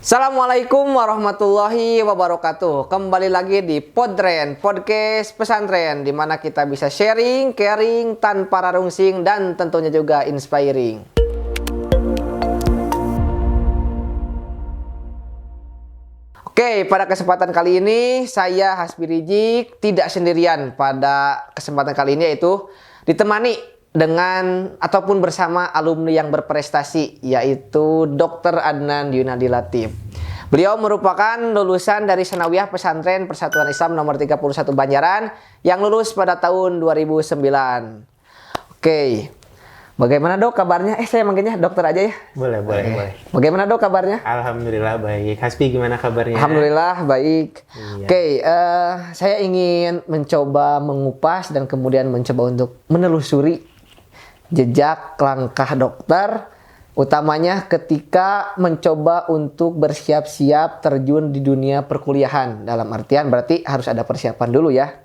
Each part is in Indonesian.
Assalamualaikum warahmatullahi wabarakatuh. Kembali lagi di Podren, podcast pesantren, di mana kita bisa sharing, caring, tanpa rarungsing, dan tentunya juga inspiring. Oke, pada kesempatan kali ini saya Hasbi Rijik tidak sendirian. Pada kesempatan kali ini yaitu ditemani dengan ataupun bersama alumni yang berprestasi, yaitu Dr. Adnan Yunadi Latif. Beliau merupakan lulusan dari Sanawiyah Pesantren Persatuan Islam nomor 31 Banjaran yang lulus pada tahun 2009. Oke. Bagaimana dok kabarnya? Saya manggilnya dokter aja ya. Boleh. Bagaimana dok kabarnya? Alhamdulillah baik. Hasbi gimana kabarnya? Alhamdulillah baik. Iya. Oke, saya ingin mencoba mengupas dan kemudian mencoba untuk menelusuri jejak langkah dokter, utamanya ketika mencoba untuk bersiap-siap terjun di dunia perkuliahan. Dalam artian berarti harus ada persiapan dulu ya.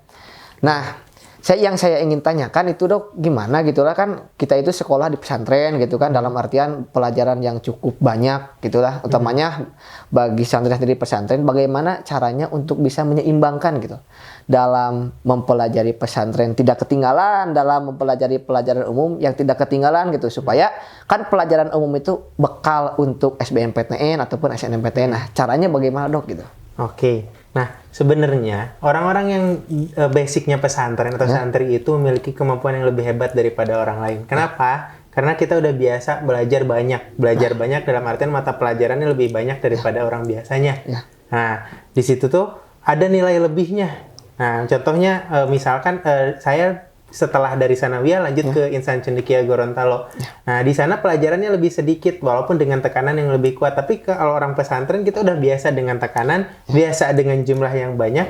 Nah, yang saya ingin tanyakan itu dok, gimana gitu lah, kan kita itu sekolah di pesantren gitu kan, dalam artian pelajaran yang cukup banyak gitu lah, utamanya bagi santri dari pesantren, bagaimana caranya untuk bisa menyeimbangkan gitu dalam mempelajari pesantren, tidak ketinggalan dalam mempelajari pelajaran umum yang tidak ketinggalan gitu, supaya kan pelajaran umum itu bekal untuk SBMPTN ataupun SNMPTN. Nah, caranya bagaimana dok gitu? Oke. Nah, sebenarnya orang-orang yang basicnya pesantren atau santri itu memiliki kemampuan yang lebih hebat daripada orang lain. Kenapa? Karena kita udah biasa belajar banyak dalam artian mata pelajarannya lebih banyak daripada orang biasanya. Nah, di situ tuh ada nilai lebihnya. Nah, contohnya misalkan saya setelah dari Sanawiyah lanjut ke Insan Cendekia Gorontalo. Nah, di sana pelajarannya lebih sedikit walaupun dengan tekanan yang lebih kuat. Tapi kalau orang pesantren kita udah biasa dengan tekanan, biasa dengan jumlah yang banyak.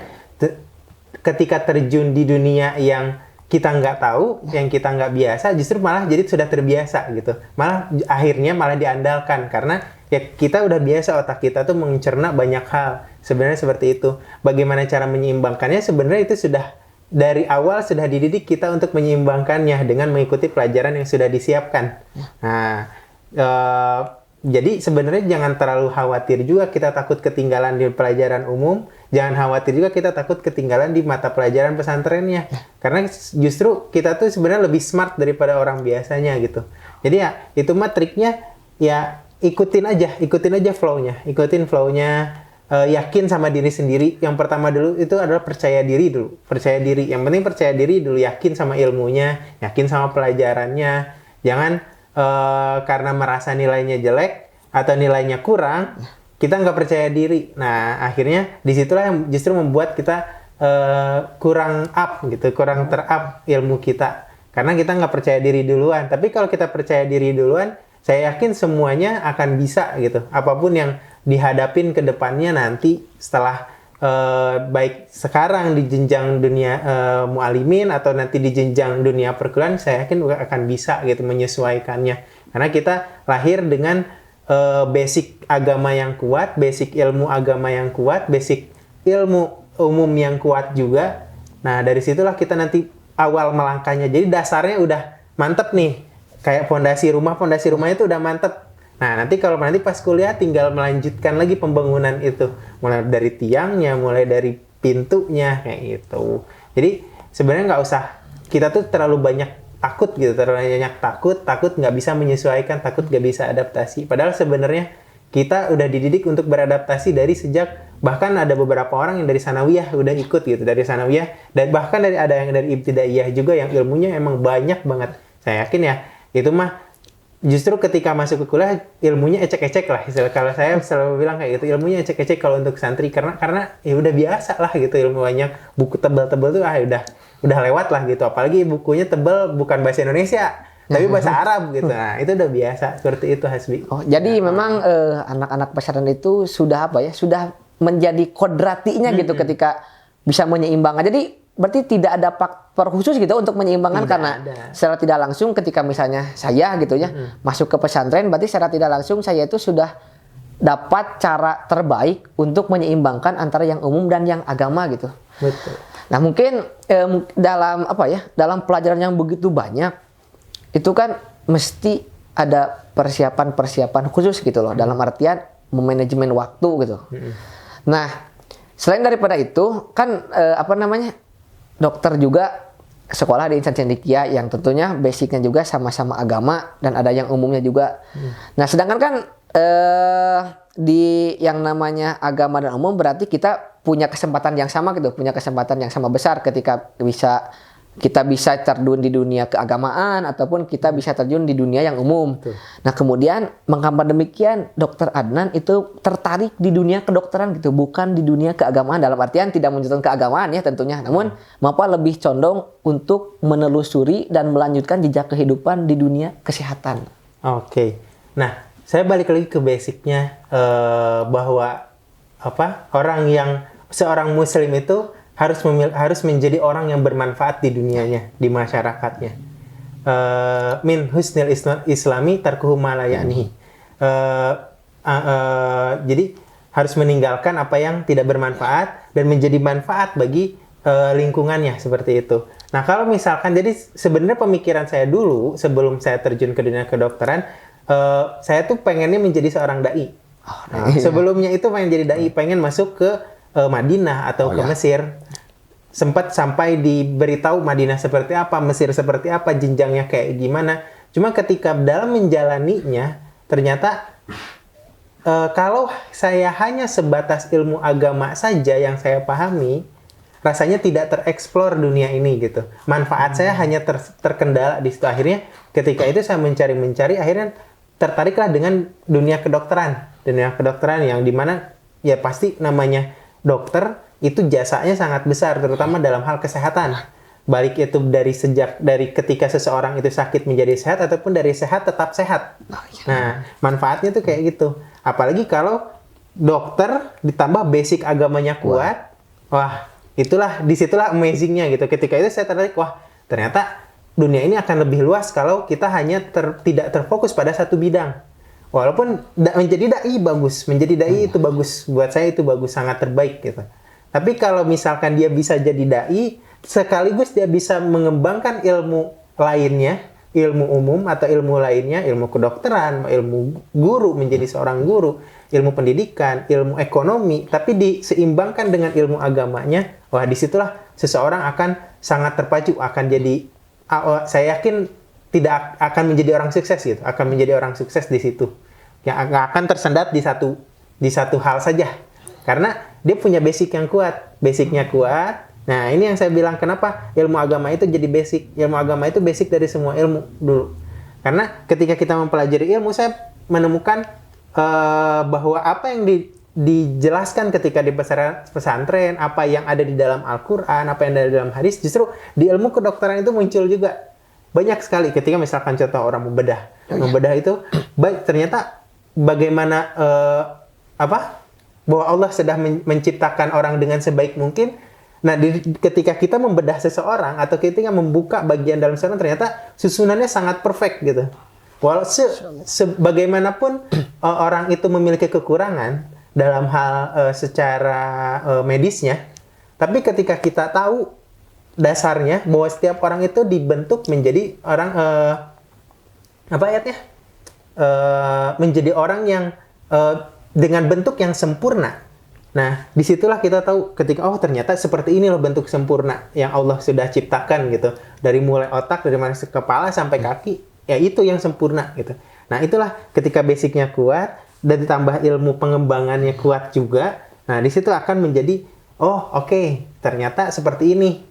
Ketika terjun di dunia yang kita nggak tahu, yang kita nggak biasa, justru malah jadi sudah terbiasa gitu. Malah akhirnya malah diandalkan karena ya kita udah biasa, otak kita tuh mencerna banyak hal. Sebenarnya seperti itu. Bagaimana cara menyeimbangkannya? Sebenarnya itu sudah dari awal sudah dididik kita untuk menyeimbangkannya dengan mengikuti pelajaran yang sudah disiapkan. Nah, jadi sebenarnya jangan terlalu khawatir juga kita takut ketinggalan di pelajaran umum. Jangan khawatir juga kita takut ketinggalan di mata pelajaran pesantrennya. Karena justru kita tuh sebenarnya lebih smart daripada orang biasanya gitu. Jadi ya itu mah triknya ya ikutin aja flow-nya. Ikutin flow-nya. Yakin sama diri sendiri. Yang pertama dulu itu adalah percaya diri dulu. Percaya diri. Yang penting percaya diri dulu. Yakin sama ilmunya, yakin sama pelajarannya. Jangan karena merasa nilainya jelek atau nilainya kurang, kita nggak percaya diri. Nah, akhirnya disitulah yang justru membuat kita kurang up gitu, kurang ter-up ilmu kita. Karena kita nggak percaya diri duluan. Tapi kalau kita percaya diri duluan, saya yakin semuanya akan bisa gitu. Apapun yang dihadapin ke depannya nanti setelah baik sekarang di jenjang dunia mualimin atau nanti di jenjang dunia perkuliahan, saya yakin akan bisa gitu menyesuaikannya. Karena kita lahir dengan basic agama yang kuat, basic ilmu agama yang kuat, basic ilmu umum yang kuat juga. Nah, dari situlah kita nanti awal melangkahnya. Jadi dasarnya udah mantep nih. Kayak fondasi rumahnya itu udah mantep. Nah, nanti pas kuliah tinggal melanjutkan lagi pembangunan itu. Mulai dari tiangnya, mulai dari pintunya, kayak gitu. Jadi, sebenarnya nggak usah, kita tuh terlalu banyak takut gitu. Terlalu banyak takut nggak bisa menyesuaikan, takut nggak bisa adaptasi. Padahal sebenarnya kita udah dididik untuk beradaptasi dari sejak, bahkan ada beberapa orang yang dari Sanawiyah udah ikut gitu. Dari Sanawiyah, dan bahkan ada yang dari Ibtidaiyah juga yang ilmunya emang banyak banget. Saya yakin ya, itu mah justru ketika masuk ke kuliah ilmunya ecek-ecek lah. Kalau saya selalu bilang kayak gitu, ilmunya ecek-ecek kalau untuk santri karena ya udah biasa lah gitu, ilmu banyak, buku tebal-tebal tuh udah lewat lah gitu. Apalagi bukunya tebal bukan bahasa Indonesia tapi bahasa Arab gitu. Nah, itu udah biasa seperti itu Hasbi. Oh, jadi memang anak-anak pesantren itu sudah sudah menjadi kodratinya gitu ketika bisa menyeimbangkan. Jadi berarti tidak ada faktor khusus gitu untuk menyeimbangkan, tidak karena ada. Secara tidak langsung ketika misalnya saya gitu ya masuk ke pesantren, berarti secara tidak langsung saya itu sudah dapat cara terbaik untuk menyeimbangkan antara yang umum dan yang agama gitu. Betul. Nah, mungkin dalam pelajaran yang begitu banyak itu kan mesti ada persiapan khusus gitu loh. Dalam artian memanajemen waktu gitu. Nah, selain daripada itu kan dokter juga sekolah di insan cendekia yang tentunya basicnya juga sama-sama agama dan ada yang umumnya juga. Nah, sedangkan kan di yang namanya agama dan umum berarti kita punya kesempatan yang sama gitu, punya kesempatan yang sama besar ketika kita bisa terjun di dunia keagamaan ataupun kita bisa terjun di dunia yang umum. Betul. Nah, kemudian mengapa demikian Dokter Adnan itu tertarik di dunia kedokteran gitu, bukan di dunia keagamaan, dalam artian tidak menunjukkan keagamaan ya tentunya, namun mengapa lebih condong untuk menelusuri dan melanjutkan jejak kehidupan di dunia kesehatan. Oke. Nah, saya balik lagi ke basicnya bahwa seorang muslim itu harus menjadi orang yang bermanfaat di dunianya, di masyarakatnya. Min husnil islami tarkuhu ma la ya'nihi. Jadi harus meninggalkan apa yang tidak bermanfaat dan menjadi manfaat bagi lingkungannya, seperti itu. Nah, kalau misalkan, jadi sebenarnya pemikiran saya dulu sebelum saya terjun ke dunia kedokteran, saya tuh pengennya menjadi seorang dai. Sebelumnya itu pengen jadi dai, pengen masuk ke Madinah atau ke Mesir. Sempat sampai diberitahu Madinah seperti apa, Mesir seperti apa, jenjangnya kayak gimana. Cuma ketika dalam menjalaninya, ternyata kalau saya hanya sebatas ilmu agama saja yang saya pahami, rasanya tidak tereksplor dunia ini gitu. Manfaat saya hanya terkendala di situ. Akhirnya ketika itu saya mencari, akhirnya tertariklah dengan dunia kedokteran. Dunia kedokteran yang dimana ya pasti namanya dokter itu jasanya sangat besar, terutama dalam hal kesehatan. Baik itu dari ketika seseorang itu sakit menjadi sehat, ataupun dari sehat tetap sehat. Nah, manfaatnya tuh kayak gitu. Apalagi kalau dokter ditambah basic agamanya kuat, wah, disitulah amazingnya gitu. Ketika itu saya tertarik, wah, ternyata dunia ini akan lebih luas kalau kita hanya tidak terfokus pada satu bidang. Walaupun menjadi dai bagus, menjadi dai itu bagus, buat saya itu bagus, sangat terbaik gitu. Tapi kalau misalkan dia bisa jadi dai, sekaligus dia bisa mengembangkan ilmu lainnya, ilmu umum atau ilmu lainnya, ilmu kedokteran, ilmu guru, menjadi seorang guru, ilmu pendidikan, ilmu ekonomi, tapi diseimbangkan dengan ilmu agamanya, wah, disitulah seseorang akan sangat terpacu, akan jadi, saya yakin tidak akan menjadi orang sukses gitu, akan menjadi orang sukses di situ. Yang akan tersendat di satu hal saja. Karena dia punya basic yang kuat, basicnya kuat. Nah, ini yang saya bilang kenapa ilmu agama itu jadi basic. Ilmu agama itu basic dari semua ilmu dulu. Karena ketika kita mempelajari ilmu, saya menemukan bahwa apa yang dijelaskan ketika di pesantren, apa yang ada di dalam Al-Quran, apa yang ada di dalam hadis, justru di ilmu kedokteran itu muncul juga. Banyak sekali ketika misalkan contoh orang membedah. Membedah itu ternyata bagaimana bahwa Allah sudah menciptakan orang dengan sebaik mungkin. Nah, ketika kita membedah seseorang atau ketika membuka bagian dalam seseorang, ternyata susunannya sangat perfect gitu. Walau sebagaimanapun orang itu memiliki kekurangan dalam hal secara medisnya, tapi ketika kita tahu dasarnya bahwa setiap orang itu dibentuk menjadi orang menjadi orang yang dengan bentuk yang sempurna. Nah, disitulah kita tahu ketika ternyata seperti ini loh bentuk sempurna yang Allah sudah ciptakan gitu. Dari mulai otak, dari masuk kepala sampai kaki, ya itu yang sempurna gitu. Nah, itulah ketika basicnya kuat dan ditambah ilmu pengembangannya kuat juga. Nah, disitu akan menjadi ternyata seperti ini.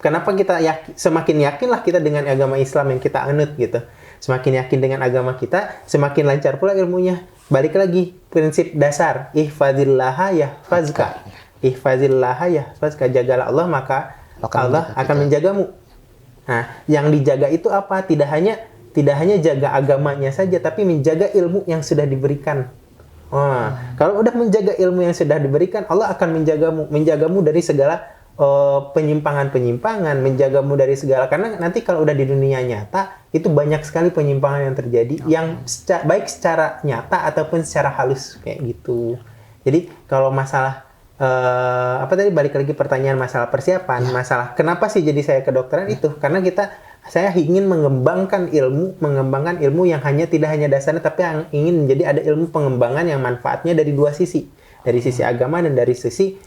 Kenapa kita semakin yakinlah kita dengan agama Islam yang kita anut gitu. Semakin yakin dengan agama kita, semakin lancar pula ilmunya. Balik lagi, prinsip dasar. Ihfazillaha yahfazka. Ihfazillaha yahfazka. Jagalah Allah, maka Allah akan menjagamu. Nah, yang dijaga itu apa? Tidak hanya jaga agamanya saja, tapi menjaga ilmu yang sudah diberikan. Kalau udah menjaga ilmu yang sudah diberikan, Allah akan menjagamu dari segala penyimpangan-penyimpangan, menjagamu dari segala, karena nanti kalau udah di dunia nyata itu banyak sekali penyimpangan yang terjadi yang baik secara nyata ataupun secara halus kayak gitu. Jadi kalau masalah balik lagi pertanyaan masalah persiapan, masalah kenapa sih jadi saya kedokteran itu karena kita saya ingin mengembangkan ilmu yang tidak hanya dasarnya, tapi yang ingin menjadi ada ilmu pengembangan yang manfaatnya dari dua sisi, dari sisi agama dan dari sisi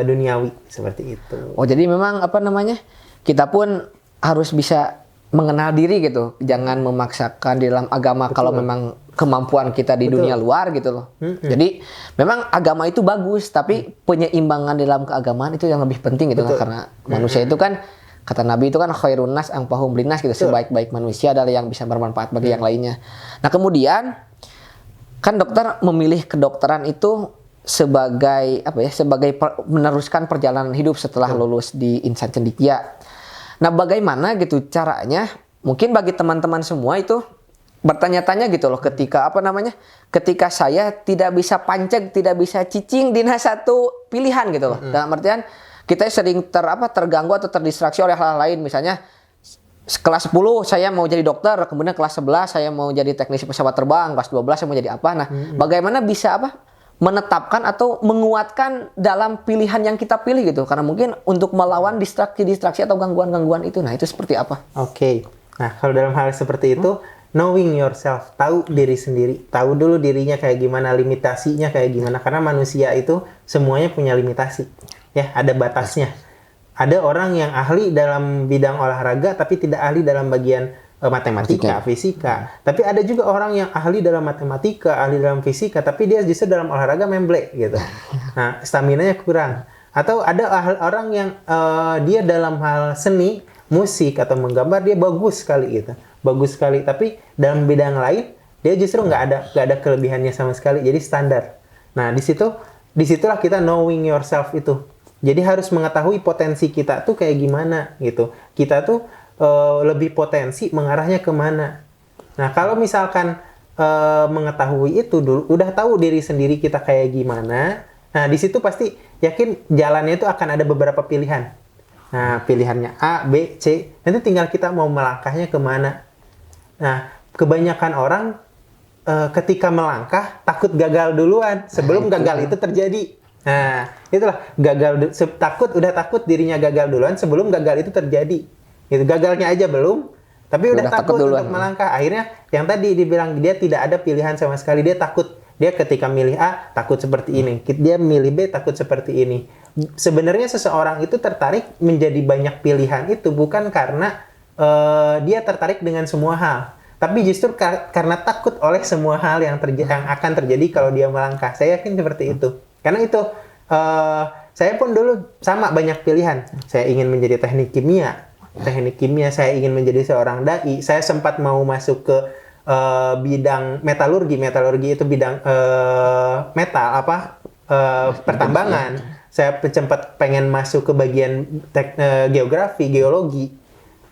duniawi, seperti itu. Oh, jadi memang apa namanya? Kita pun harus bisa mengenal diri gitu. Jangan memaksakan di dalam agama kalau memang kemampuan kita di dunia luar gitu loh. Jadi memang agama itu bagus, tapi penyeimbangan dalam keagamaan itu yang lebih penting gitu kan, karena manusia itu kan kata Nabi itu kan khairun nas anfa'uhum linnas gitu. Sebaik-baik manusia adalah yang bisa bermanfaat bagi yang lainnya. Nah, kemudian kan dokter memilih kedokteran itu sebagai apa ya? Sebagai meneruskan perjalanan hidup setelah lulus di insan cendekia. Nah, bagaimana gitu caranya? Mungkin bagi teman-teman semua itu bertanya-tanya gitu loh, ketika apa namanya? Ketika saya tidak bisa panceg, tidak bisa cicing di satu pilihan gitu loh. Dalam artian kita sering terganggu atau terdistraksi oleh hal lain. Misalnya kelas 10 saya mau jadi dokter, kemudian kelas 11 saya mau jadi teknisi pesawat terbang, kelas 12 saya mau jadi apa. Nah, bagaimana bisa menetapkan atau menguatkan dalam pilihan yang kita pilih gitu, karena mungkin untuk melawan distraksi atau gangguan-gangguan itu. Nah, itu seperti apa? Oke. Nah, kalau dalam hal seperti itu, knowing yourself, tahu diri sendiri, tahu dulu dirinya kayak gimana, limitasinya kayak gimana, karena manusia itu semuanya punya limitasi, ya, ada batasnya. Ada orang yang ahli dalam bidang olahraga tapi tidak ahli dalam bagian matematika, fisika. Tapi ada juga orang yang ahli dalam matematika, ahli dalam fisika, tapi dia justru dalam olahraga memble gitu. Nah, stamina-nya kurang. Atau ada orang yang dia dalam hal seni, musik atau menggambar dia bagus sekali gitu. Bagus sekali, tapi dalam bidang lain dia justru nggak ada kelebihannya sama sekali, jadi standar. Nah, disitulah kita knowing yourself itu. Jadi harus mengetahui potensi kita tuh kayak gimana gitu. Kita tuh lebih potensi mengarahnya kemana. Nah, kalau misalkan mengetahui itu dulu, udah tahu diri sendiri kita kayak gimana, nah di situ pasti yakin jalannya itu akan ada beberapa pilihan. Nah, pilihannya A, B, C, nanti tinggal kita mau melangkahnya kemana. Nah, kebanyakan orang ketika melangkah takut gagal duluan sebelum gagal itu terjadi. Nah, itulah udah takut dirinya gagal duluan sebelum gagal itu terjadi. Itu gagalnya aja belum, tapi udah takut untuk melangkah. Akhirnya yang tadi dibilang dia tidak ada pilihan sama sekali, dia takut. Dia ketika milih A takut seperti ini, dia milih B takut seperti ini. Sebenarnya seseorang itu tertarik menjadi banyak pilihan itu bukan karena dia tertarik dengan semua hal, tapi justru karena takut oleh semua hal yang akan terjadi kalau dia melangkah. Saya yakin seperti itu. Karena itu saya pun dulu sama banyak pilihan. Saya ingin menjadi teknik kimia, saya ingin menjadi seorang dai. Saya sempat mau masuk ke bidang metalurgi itu bidang metal pertambangan. Saya sempat pengen masuk ke bagian geologi.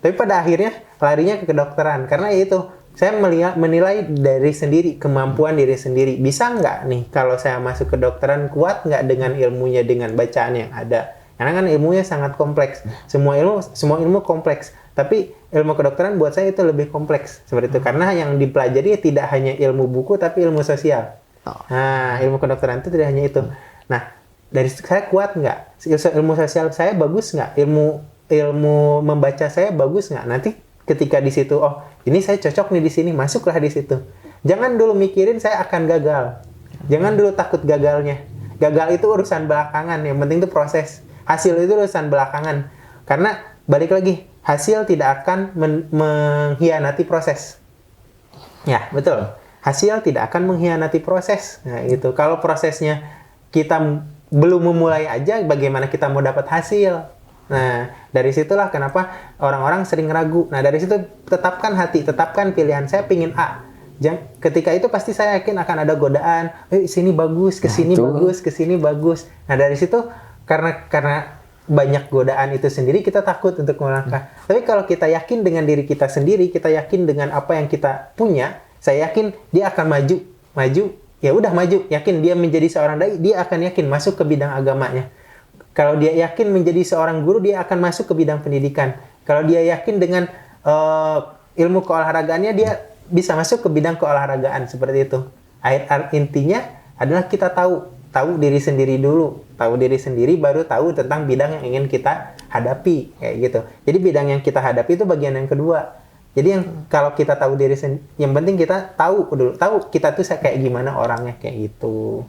Tapi pada akhirnya larinya ke kedokteran karena itu saya menilai dari sendiri, kemampuan diri sendiri. Bisa nggak nih kalau saya masuk ke kedokteran, kuat nggak dengan ilmunya, dengan bacaan yang ada? Karena kan ilmunya sangat kompleks. Semua ilmu kompleks. Tapi ilmu kedokteran buat saya itu lebih kompleks. Seperti itu. Karena yang dipelajari tidak hanya ilmu buku, tapi ilmu sosial. Nah, ilmu kedokteran itu tidak hanya itu. Nah, dari saya kuat nggak? Ilmu sosial saya bagus nggak? Ilmu membaca saya bagus nggak? Nanti ketika di situ, oh ini saya cocok nih di sini, masuklah di situ. Jangan dulu mikirin saya akan gagal. Jangan dulu takut gagalnya. Gagal itu urusan belakangan. Yang penting itu proses. Hasil itu urusan belakangan. Karena balik lagi, hasil tidak akan mengkhianati proses. Ya, betul. Hasil tidak akan mengkhianati proses. Nah, itu. Kalau prosesnya kita belum memulai aja, bagaimana kita mau dapat hasil? Nah, dari situlah kenapa orang-orang sering ragu. Nah, dari situ tetapkan hati, tetapkan pilihan. Saya pingin A. Ketika itu pasti saya yakin akan ada godaan. Sini bagus, kesini bagus, kesini bagus. Nah, dari situ karena banyak godaan itu sendiri, kita takut untuk melangkah. Tapi kalau kita yakin dengan diri kita sendiri, kita yakin dengan apa yang kita punya, saya yakin dia akan maju. Ya udah maju. Yakin dia menjadi seorang dai, dia akan yakin masuk ke bidang agamanya. Kalau dia yakin menjadi seorang guru, dia akan masuk ke bidang pendidikan. Kalau dia yakin dengan ilmu keolahragaannya, dia bisa masuk ke bidang keolahragaan seperti itu. Intinya adalah kita tahu tahu diri sendiri dulu. Tahu diri sendiri baru tahu tentang bidang yang ingin kita hadapi, kayak gitu. Jadi bidang yang kita hadapi itu bagian yang kedua. Jadi yang kalau kita tahu diri sendiri, yang penting kita tahu dulu, tahu kita tuh kayak gimana orangnya, kayak gitu.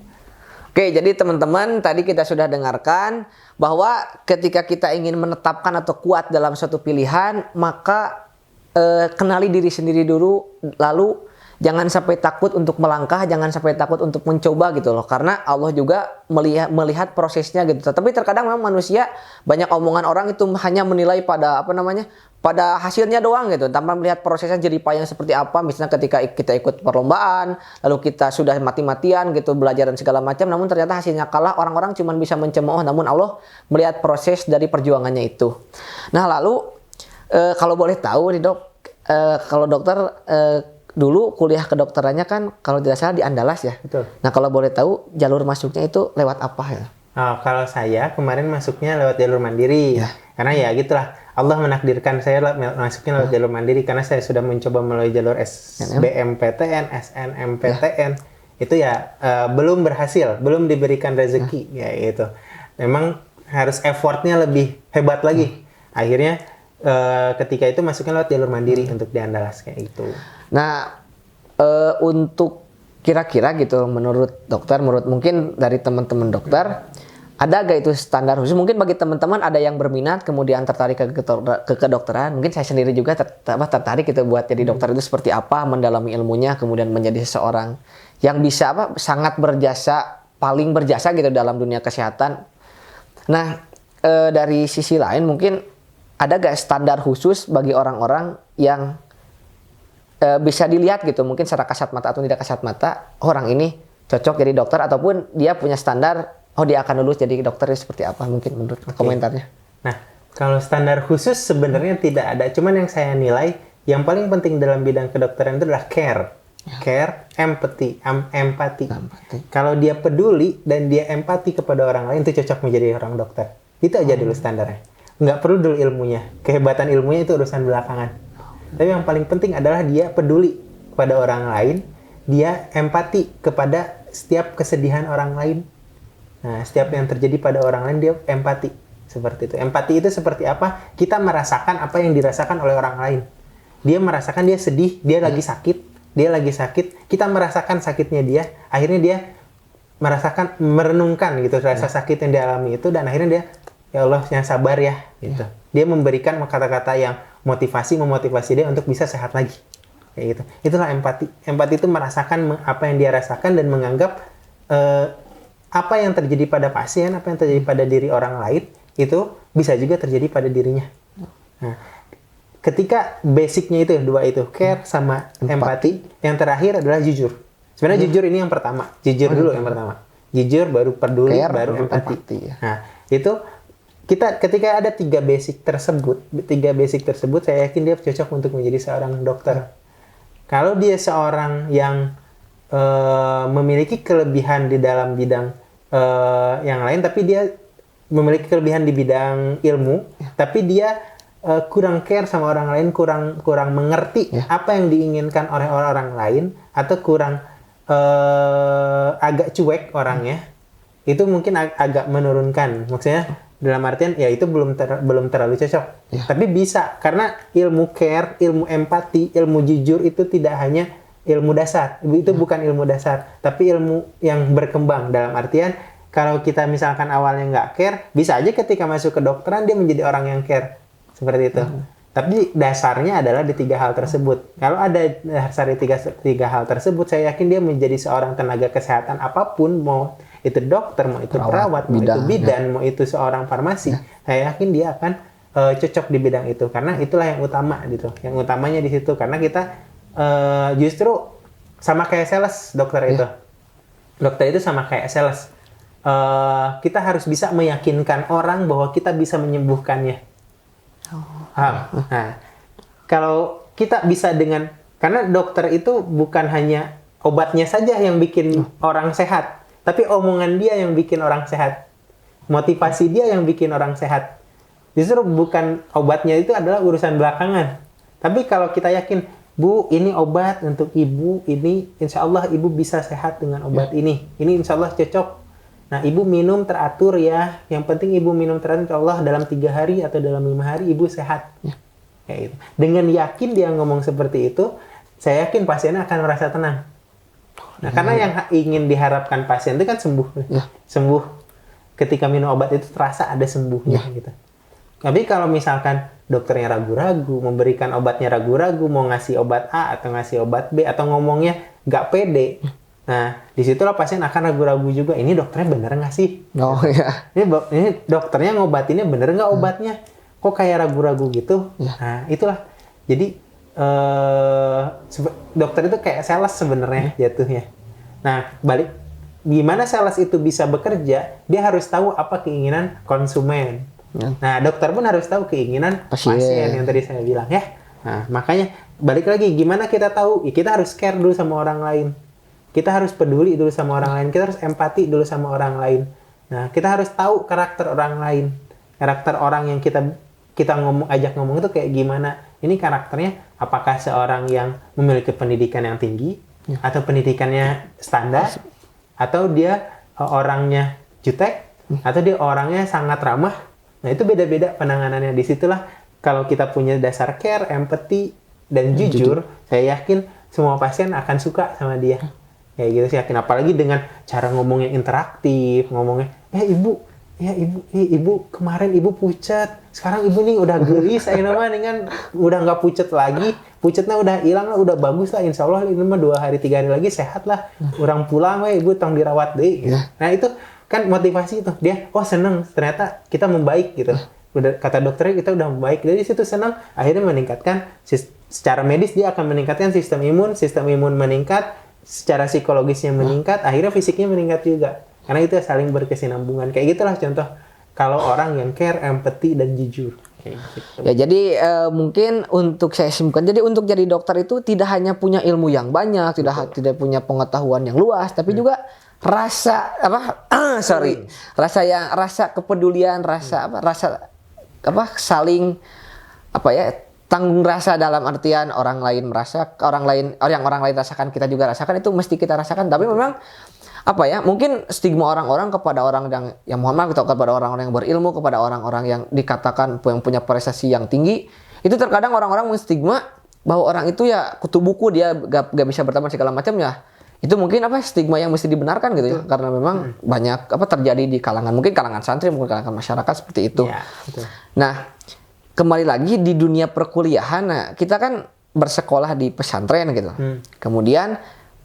Oke, jadi teman-teman tadi kita sudah dengarkan bahwa ketika kita ingin menetapkan atau kuat dalam suatu pilihan, maka kenali diri sendiri dulu, lalu jangan sampai takut untuk melangkah, jangan sampai takut untuk mencoba gitu loh. Karena Allah juga melihat prosesnya gitu. Tapi terkadang memang manusia banyak omongan orang itu hanya menilai pada pada hasilnya doang gitu, tanpa melihat prosesnya jerih payah seperti apa. Misalnya ketika kita ikut perlombaan, lalu kita sudah mati-matian gitu belajar dan segala macam, namun ternyata hasilnya kalah, orang-orang cuma bisa mencemooh, namun Allah melihat proses dari perjuangannya itu. Nah lalu kalau boleh tahu nih dok, kalau dokter dulu kuliah kedokterannya kan kalau tidak salah di Andalas ya. Betul. Nah kalau boleh tahu jalur masuknya itu lewat apa ya? Oh, kalau saya kemarin masuknya lewat jalur mandiri, Ya. karena ya gitulah Allah menakdirkan saya masuknya lewat jalur mandiri karena saya sudah mencoba melalui jalur SBMPTN, SNMPTN, itu ya belum berhasil, belum diberikan rezeki, ya itu. Memang harus effortnya lebih hebat lagi. Akhirnya ketika itu masuknya lewat jalur mandiri untuk di Andalas kayak itu. Nah, untuk kira-kira gitu, menurut dokter, menurut mungkin dari teman-teman dokter, ada gak itu standar khusus? Mungkin bagi teman-teman ada yang berminat, kemudian tertarik ke kedokteran. Mungkin saya sendiri juga tertarik gitu buat jadi dokter itu seperti apa, mendalami ilmunya, kemudian menjadi seseorang yang bisa sangat berjasa, paling berjasa gitu dalam dunia kesehatan. Nah, dari sisi lain mungkin ada gak standar khusus bagi orang-orang yang bisa dilihat gitu, mungkin secara kasat mata atau tidak kasat mata, orang ini cocok jadi dokter, ataupun dia punya standar, oh dia akan lulus jadi dokter seperti apa, mungkin menurut komentarnya. Nah, kalau standar khusus sebenarnya tidak ada, cuman yang saya nilai yang paling penting dalam bidang kedokteran itu adalah care. Care, empathy. Kalau dia peduli dan dia empati kepada orang lain, itu cocok menjadi orang dokter. Itu aja dulu standarnya. Nggak perlu dulu ilmunya. Kehebatan ilmunya itu urusan belakangan. Tapi yang paling penting adalah dia peduli kepada orang lain, dia empati kepada setiap kesedihan orang lain. Nah, setiap yang terjadi pada orang lain dia empati. Seperti itu. Empati itu seperti apa? Kita merasakan apa yang dirasakan oleh orang lain. Dia merasakan dia sedih, dia lagi sakit, kita merasakan sakitnya dia, akhirnya dia merasakan, merenungkan gitu rasa sakit yang dia alami itu, dan akhirnya dia, ya Allah yang sabar ya gitu. Dia memberikan kata-kata yang memotivasi dia untuk bisa sehat lagi. Kayak gitu. Itulah empati. Empati itu merasakan apa yang dia rasakan dan menganggap apa yang terjadi pada pasien, apa yang terjadi pada diri orang lain itu bisa juga terjadi pada dirinya. Nah, ketika basicnya itu dua itu, care sama empati, yang terakhir adalah jujur. Sebenarnya jujur ini yang pertama. Jujur dulu yang pertama. Jujur baru peduli, care, baru empati. Ya. Nah, itu kita ketika ada tiga basic tersebut, saya yakin dia cocok untuk menjadi seorang dokter. Kalau dia seorang yang memiliki kelebihan di dalam bidang yang lain, tapi dia memiliki kelebihan di bidang ilmu, tapi dia kurang care sama orang lain, kurang mengerti apa yang diinginkan oleh orang lain, atau kurang agak cuek orangnya, itu mungkin agak menurunkan. Maksudnya dalam artian ya itu belum terlalu cocok. Tapi bisa, karena ilmu care, ilmu empati, ilmu jujur itu tidak hanya ilmu dasar. Itu bukan ilmu dasar, tapi ilmu yang berkembang. Dalam artian kalau kita misalkan awalnya nggak care, bisa aja ketika masuk ke dokteran dia menjadi orang yang care. Seperti itu. Tapi dasarnya adalah di tiga hal tersebut. Kalau ada dasar di tiga hal tersebut, saya yakin dia menjadi seorang tenaga kesehatan apapun, mau itu dokter, mau itu perawat, mau itu bidan, mau itu seorang farmasi, saya yakin dia akan cocok di bidang itu, karena itulah yang utama gitu. Yang utamanya di situ, karena kita justru sama kayak sales, dokter itu sama kayak sales. Kita harus bisa meyakinkan orang bahwa kita bisa menyembuhkannya. Nah, kalau kita bisa karena dokter itu bukan hanya obatnya saja yang bikin orang sehat, tapi omongan dia yang bikin orang sehat. Motivasi dia yang bikin orang sehat. Justru bukan obatnya, itu adalah urusan belakangan. Tapi kalau kita yakin, Bu, ini obat untuk ibu, ini insya Allah ibu bisa sehat dengan obat ini. Ini insya Allah cocok. Nah, ibu minum teratur ya. Yang penting ibu minum teratur, insya Allah dalam 3 hari atau dalam 5 hari ibu sehat. Kayak gitu. Dengan yakin dia ngomong seperti itu, saya yakin pasiennya akan merasa tenang. Nah, karena yang ingin diharapkan pasien itu kan sembuh. Sembuh. Ketika minum obat itu terasa ada sembuhnya gitu. Tapi kalau misalkan dokternya ragu-ragu, memberikan obatnya ragu-ragu, mau ngasih obat A atau ngasih obat B, atau ngomongnya nggak pede, nah disitulah pasien akan ragu-ragu juga. Ini dokternya bener nggak sih? Oh iya. Ini dokternya ngobatinnya bener nggak obatnya? Kok kayak ragu-ragu gitu? Nah itulah. Jadi dokter itu kayak sales sebenarnya jatuhnya. Nah gimana sales itu bisa bekerja? Dia harus tahu apa keinginan konsumen. Nah, dokter pun harus tahu keinginan pasien yang tadi saya bilang ya. Nah, makanya balik lagi, gimana kita tahu? Ya, kita harus care dulu sama orang lain. Kita harus peduli dulu sama orang lain. Kita harus empati dulu sama orang lain. Nah, kita harus tahu karakter orang lain. Karakter orang yang kita ajak ngomong itu kayak gimana? Ini karakternya apakah seorang yang memiliki pendidikan yang tinggi atau pendidikannya standar, atau dia orangnya jutek, atau dia orangnya sangat ramah. Nah, itu beda-beda penanganannya. Disitulah kalau kita punya dasar care, empati, dan jujur, saya yakin semua pasien akan suka sama dia. Kayak gitu sih, yakin. Apalagi dengan cara ngomongnya interaktif, ngomongnya, ibu kemarin ibu pucat, sekarang ibu nih udah gelis, kan udah nggak pucat lagi, pucatnya udah hilang lah, udah bagus lah, insya Allah ini mah 2 hari 3 hari lagi sehat lah, orang pulang ibu tong dirawat deh. Nah itu kan motivasi itu dia, seneng ternyata kita membaik gitu. Udah kata dokternya kita udah membaik, dari situ senang, akhirnya meningkatkan secara medis, dia akan meningkatkan sistem imun meningkat, secara psikologisnya meningkat, akhirnya fisiknya meningkat juga, karena itu saling berkesinambungan. Kayak gitulah contoh kalau orang yang care, empati, dan jujur. Kayak gitu. Ya, jadi mungkin untuk saya simpulkan, jadi untuk jadi dokter itu tidak hanya punya ilmu yang banyak, tidak punya pengetahuan yang luas, tapi juga rasa rasa kepedulian, rasa saling tanggung rasa, dalam artian orang lain rasakan, kita juga rasakan, itu mesti kita rasakan. Tapi memang mungkin stigma orang-orang kepada orang yang mohon maaf, kepada orang-orang yang berilmu, kepada orang-orang yang dikatakan yang punya prestasi yang tinggi, itu terkadang orang-orang menstigma bahwa orang itu ya kutu buku, dia gak bisa berteman segala macam ya. Itu mungkin stigma yang mesti dibenarkan gitu ya, karena memang banyak terjadi di kalangan, mungkin kalangan santri, mungkin kalangan masyarakat seperti itu. Ya, betul. Nah, kembali lagi di dunia perkuliahan, nah kita kan bersekolah di pesantren gitu. Kemudian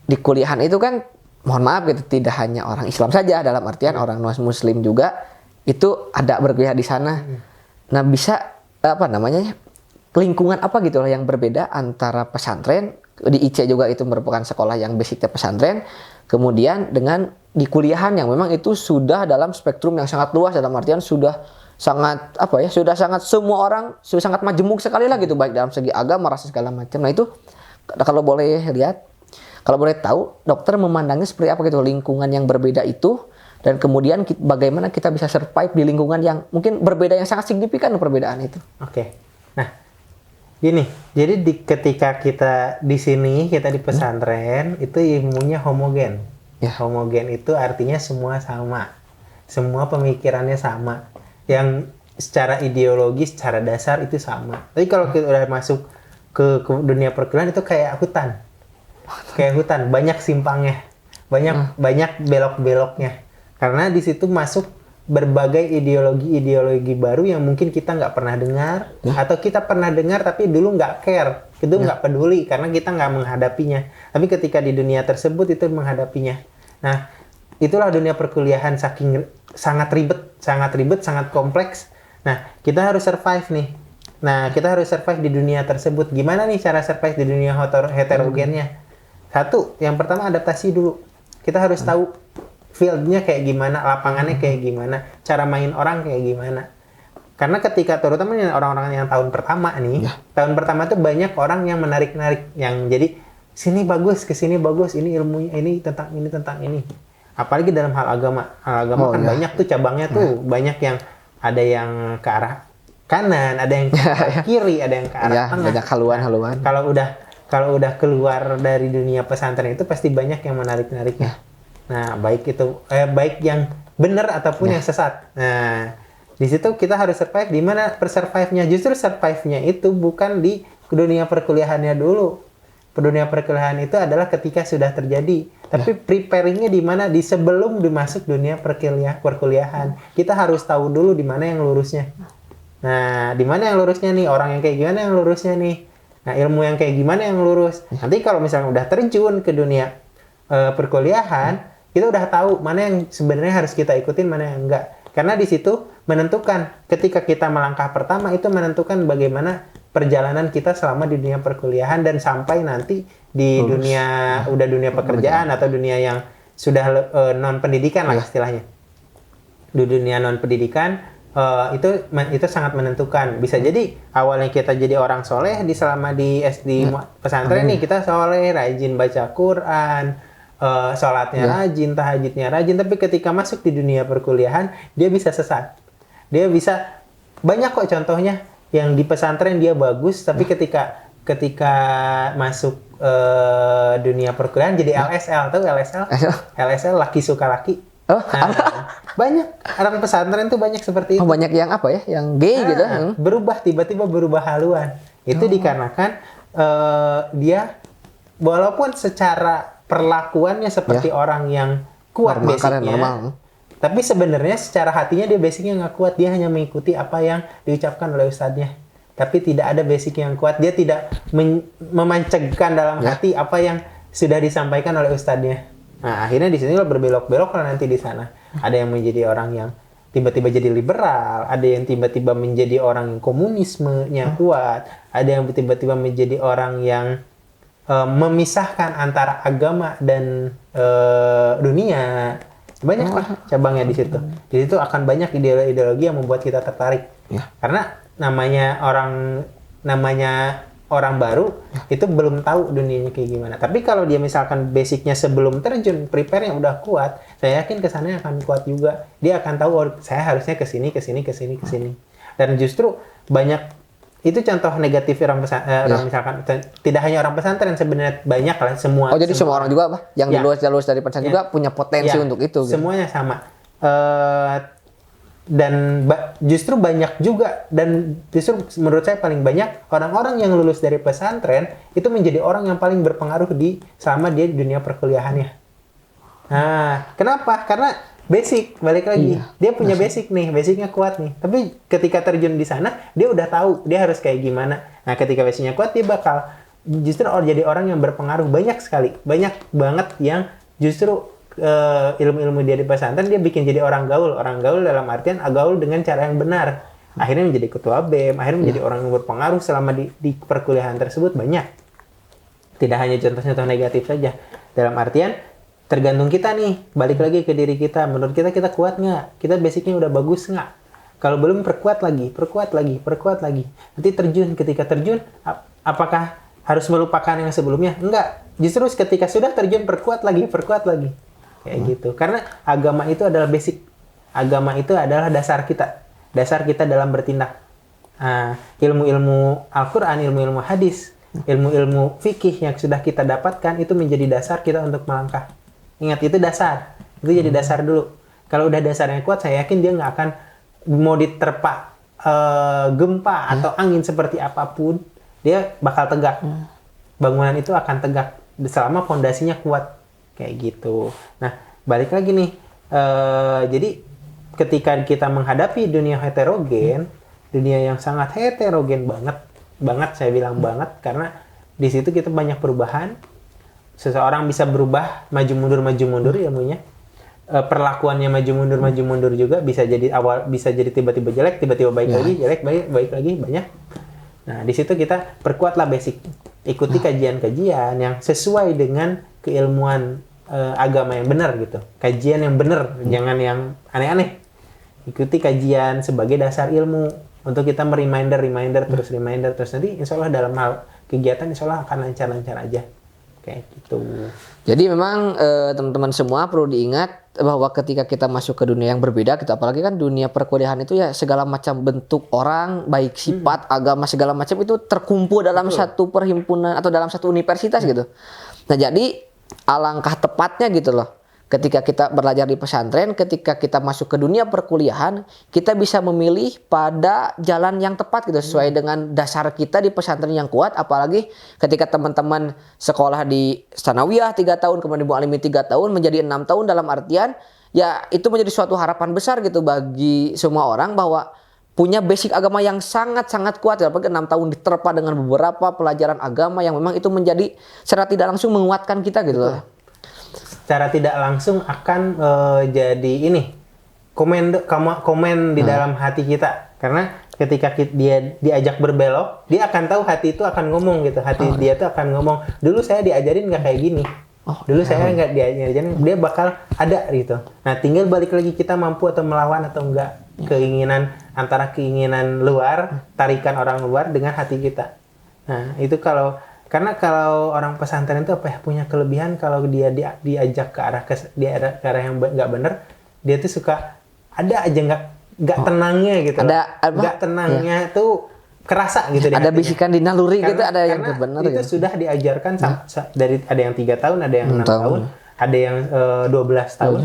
di kuliahan itu kan mohon maaf gitu, tidak hanya orang Islam saja, dalam artian orang non Muslim juga itu ada berkuliah di sana. Nah, bisa lingkungan apa gitu yang berbeda antara pesantren di IC juga itu merupakan sekolah yang basicnya pesantren, kemudian dengan di kuliahan yang memang itu sudah dalam spektrum yang sangat luas, dalam artian sudah sangat sudah sangat semua orang, sudah sangat majemuk sekali lah gitu, baik dalam segi agama, ras segala macam. Nah itu kalau boleh tahu dokter memandangnya seperti apa gitu, lingkungan yang berbeda itu, dan kemudian bagaimana kita bisa survive di lingkungan yang mungkin berbeda, yang sangat signifikan perbedaan itu. Oke. Nah, gini, jadi ketika kita di sini, kita di pesantren, itu ilmunya homogen. Ya. Homogen itu artinya semua sama. Semua pemikirannya sama. Yang secara ideologi, secara dasar itu sama. Tapi kalau kita udah masuk ke dunia perkuliahan itu kayak hutan. Kayak hutan, banyak simpangnya. Banyak belok-beloknya. Karena di situ masuk berbagai ideologi baru yang mungkin kita nggak pernah dengar, atau kita pernah dengar tapi dulu nggak care, itu nggak peduli karena kita nggak menghadapinya. Tapi ketika di dunia tersebut itu menghadapinya. Nah, itulah dunia perkuliahan, saking sangat ribet, sangat kompleks. Nah, kita harus survive nih. Nah, kita harus survive di dunia tersebut. Gimana nih cara survive di dunia heterogennya? Satu, yang pertama adaptasi dulu. Kita harus tahu field-nya kayak gimana, lapangannya kayak gimana, cara main orang kayak gimana. Karena ketika terutama orang-orang yang tahun pertama nih, tahun pertama tuh banyak orang yang menarik-narik, yang jadi sini bagus, ke sini bagus, ini ilmunya, ini tentang ini. Apalagi dalam hal agama. Kan banyak tuh cabangnya tuh, banyak yang ada yang ke arah kanan, ada yang ke arah kiri, ada yang ke arah tengah. Banyak haluan-haluan. Kalau udah keluar dari dunia pesantren itu pasti banyak yang menarik-nariknya. Nah, baik yang benar ataupun yang sesat. Nah, di situ kita harus survive. Di mana survive-nya? Justru survive-nya itu bukan di dunia perkuliahannya dulu. Dunia perkuliahan itu adalah ketika sudah terjadi. Tapi preparing-nya di mana? Di sebelum dimasuk dunia perkuliahan. Kita harus tahu dulu di mana yang lurusnya. Nah, di mana yang lurusnya nih? Orang yang kayak gimana yang lurusnya nih? Nah, ilmu yang kayak gimana yang lurus? Nanti kalau misalnya udah terjun ke dunia perkuliahan, kita udah tahu mana yang sebenarnya harus kita ikutin, mana yang enggak. Karena di situ menentukan ketika kita melangkah pertama itu menentukan bagaimana perjalanan kita selama di dunia perkuliahan dan sampai nanti di dunia dunia pekerjaan atau dunia yang sudah non pendidikan lah istilahnya. Di dunia non pendidikan itu sangat menentukan. Bisa jadi awalnya kita jadi orang soleh selama di SD pesantren nih, kita soleh, rajin baca Quran, sholatnya rajin, tahajudnya rajin, tapi ketika masuk di dunia perkuliahan dia bisa sesat. Dia bisa banyak kok contohnya yang di pesantren dia bagus, tapi ketika masuk dunia perkuliahan jadi LSL, tahu LSL? LSL laki suka laki. Banyak orang pesantren tuh banyak seperti itu. Banyak yang apa ya, yang gay gitu. Berubah, tiba-tiba berubah haluan. Itu dikarenakan dia walaupun secara perlakuannya seperti orang yang kuat basicnya, tapi sebenarnya secara hatinya dia basicnya nggak kuat. Dia hanya mengikuti apa yang diucapkan oleh ustadznya, tapi tidak ada basic yang kuat. Dia tidak memancegkan dalam hati apa yang sudah disampaikan oleh ustadznya. Nah, akhirnya di sini berbelok-belok lah nanti di sana. Ada yang menjadi orang yang tiba-tiba jadi liberal, ada yang tiba-tiba menjadi orang yang komunismenya kuat, ada yang tiba-tiba menjadi orang yang memisahkan antara agama dan dunia. Banyak lah cabangnya di situ. Di situ akan banyak ideologi yang membuat kita tertarik. Karena namanya orang baru itu belum tahu dunianya kayak gimana. Tapi kalau dia misalkan basicnya sebelum terjun, prepare yang udah kuat, saya yakin kesannya akan kuat juga. Dia akan tahu, oh, saya harusnya kesini. Dan justru banyak itu contoh negatif orang misalkan tidak hanya orang pesantren, sebenarnya banyak lah semua. Oh, jadi semua orang juga apa? Yang lulus dari pesantren juga punya potensi untuk itu. Gitu. Semuanya sama. Dan justru banyak juga, dan justru menurut saya paling banyak orang-orang yang lulus dari pesantren itu menjadi orang yang paling berpengaruh selama dia di dunia perkuliahannya. Nah, kenapa? Karena basic, balik lagi. Dia punya basic nih, basicnya kuat nih. Tapi ketika terjun di sana, dia udah tahu dia harus kayak gimana. Nah, ketika basicnya kuat, dia bakal justru jadi orang yang berpengaruh banyak sekali. Banyak banget yang justru ilmu-ilmu dia di pesantren dia bikin jadi orang gaul dalam artian gaul dengan cara yang benar, akhirnya menjadi ketua BEM, akhirnya menjadi orang yang berpengaruh selama di perkuliahan tersebut. Banyak, tidak hanya contoh-contoh negatif saja, dalam artian tergantung kita nih, balik lagi ke diri kita. Menurut kita kuat nggak, kita basicnya udah bagus nggak? Kalau belum, perkuat lagi, nanti terjun. Ketika terjun, apakah harus melupakan yang sebelumnya? Enggak, justru ketika sudah terjun perkuat lagi kayak gitu. Karena agama itu adalah basic. Agama itu adalah dasar kita dalam bertindak. Ilmu-ilmu Al-Quran, ilmu-ilmu hadis, ilmu-ilmu fikih yang sudah kita dapatkan itu menjadi dasar kita untuk melangkah. Ingat, itu dasar. Itu jadi dasar dulu. Kalau udah dasarnya kuat, saya yakin dia nggak akan mau diterpa gempa atau angin seperti apapun, dia bakal tegak. Bangunan itu akan tegak selama fondasinya kuat. Kayak gitu. Nah, balik lagi nih. Jadi ketika kita menghadapi dunia heterogen, dunia yang sangat heterogen banget saya bilang banget, karena di situ kita banyak perubahan. Seseorang bisa berubah maju mundur ilmunya. Perlakuannya maju mundur juga, bisa jadi tiba-tiba jelek, tiba-tiba baik lagi, jelek, baik lagi, banyak. Nah, di situ kita perkuatlah basic. Ikuti kajian-kajian yang sesuai dengan keilmuan agama yang benar gitu. Kajian yang benar, jangan yang aneh-aneh. Ikuti kajian sebagai dasar ilmu untuk kita reminder terus nanti insya Allah dalam hal kegiatan insya Allah akan lancar-lancar aja. Kayak gitu. Jadi memang teman-teman semua perlu diingat bahwa ketika kita masuk ke dunia yang berbeda gitu, apalagi kan dunia perkuliahan itu ya segala macam bentuk orang, baik sifat, agama, segala macam itu terkumpul dalam satu perhimpunan atau dalam satu universitas gitu. Nah, jadi alangkah tepatnya gitu loh, ketika kita belajar di pesantren, ketika kita masuk ke dunia perkuliahan, kita bisa memilih pada jalan yang tepat gitu, sesuai dengan dasar kita di pesantren yang kuat. Apalagi ketika teman-teman sekolah di Tsanawiyah 3 tahun, kemudian di Mu'alimin 3 tahun, menjadi 6 tahun, dalam artian ya itu menjadi suatu harapan besar gitu bagi semua orang bahwa punya basic agama yang sangat-sangat kuat. Apalagi 6 tahun diterpa dengan beberapa pelajaran agama yang memang itu menjadi secara tidak langsung menguatkan kita gitu loh. Secara tidak langsung akan jadi ini komen di dalam hati kita, karena ketika dia diajak berbelok, dia akan tahu hati itu akan ngomong gitu, dia tuh akan ngomong, dulu saya diajarin nggak kayak gini, dulu saya nggak diajarin, dia bakal ada gitu. Nah tinggal balik lagi kita mampu atau melawan atau enggak keinginan, antara keinginan luar, tarikan orang luar dengan hati kita. Nah itu karena kalau orang pesantren itu punya kelebihan, kalau dia diajak ke arah yang nggak bener, dia tuh suka ada aja nggak tenangnya gitu. Nggak tenangnya tuh kerasa gitu. Ada bisikan di naluri gitu, ada yang benar. Itu gitu. Sudah diajarkan dari ada yang 3 tahun, ada yang 6 tahun, ada yang 12 tahun.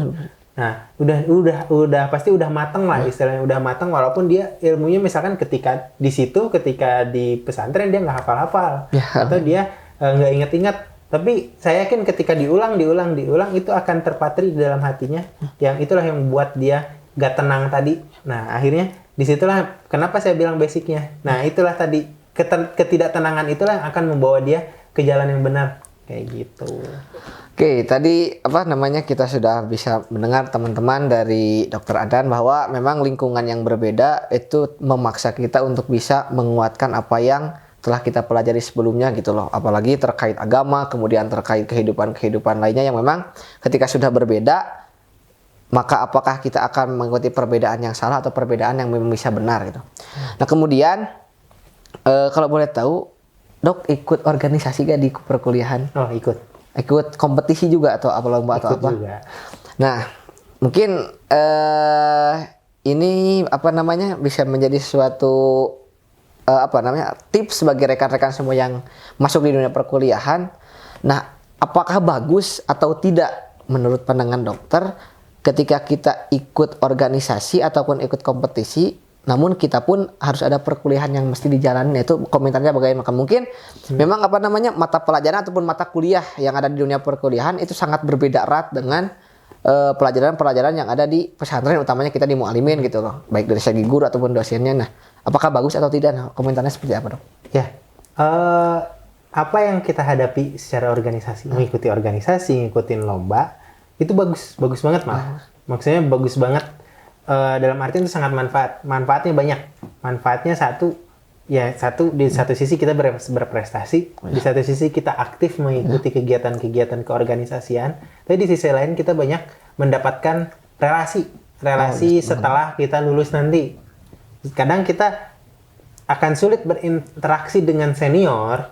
Nah, udah pasti udah mateng lah istilahnya, udah mateng, walaupun dia ilmunya misalkan ketika di pesantren dia nggak hafal-hafal atau dia nggak inget-inget, tapi saya yakin ketika diulang itu akan terpatri di dalam hatinya, yang itulah yang membuat dia nggak tenang tadi. Nah, akhirnya disitulah kenapa saya bilang basicnya. Nah, itulah tadi ketidaktenangan itulah yang akan membawa dia ke jalan yang benar kayak gitu. Oke, tadi kita sudah bisa mendengar teman-teman dari Dr. Adan bahwa memang lingkungan yang berbeda itu memaksa kita untuk bisa menguatkan apa yang telah kita pelajari sebelumnya gitu loh. Apalagi terkait agama, kemudian terkait kehidupan lainnya yang memang ketika sudah berbeda, maka apakah kita akan mengikuti perbedaan yang salah atau perbedaan yang memang bisa benar gitu. Nah kemudian kalau boleh tahu, Dok ikut organisasi gak di perkuliahan? Oh ikut kompetisi juga atau apa lomba atau apa? Juga. Nah, mungkin ini bisa menjadi suatu tips bagi rekan-rekan semua yang masuk di dunia perkuliahan. Nah, apakah bagus atau tidak menurut pandangan dokter ketika kita ikut organisasi ataupun ikut kompetisi, namun kita pun harus ada perkuliahan yang mesti dijalani? Itu komentarnya bagaimana? Mungkin memang mata pelajaran ataupun mata kuliah yang ada di dunia perkuliahan itu sangat berbeda erat dengan pelajaran-pelajaran yang ada di pesantren, utamanya kita di Mu'alimin gitu loh, baik dari segi guru ataupun dosennya. Nah, apakah bagus atau tidak? Nah, komentarnya seperti apa, Dok? Ya, apa yang kita hadapi secara organisasi, mengikuti organisasi, ngikutin lomba, itu bagus banget malah. Maksudnya bagus banget. Dalam artian itu sangat manfaatnya banyak. Manfaatnya satu di satu sisi kita berprestasi, di satu sisi kita aktif mengikuti kegiatan-kegiatan keorganisasian, tapi di sisi lain kita banyak mendapatkan relasi setelah kita lulus nanti. Kadang kita akan sulit berinteraksi dengan senior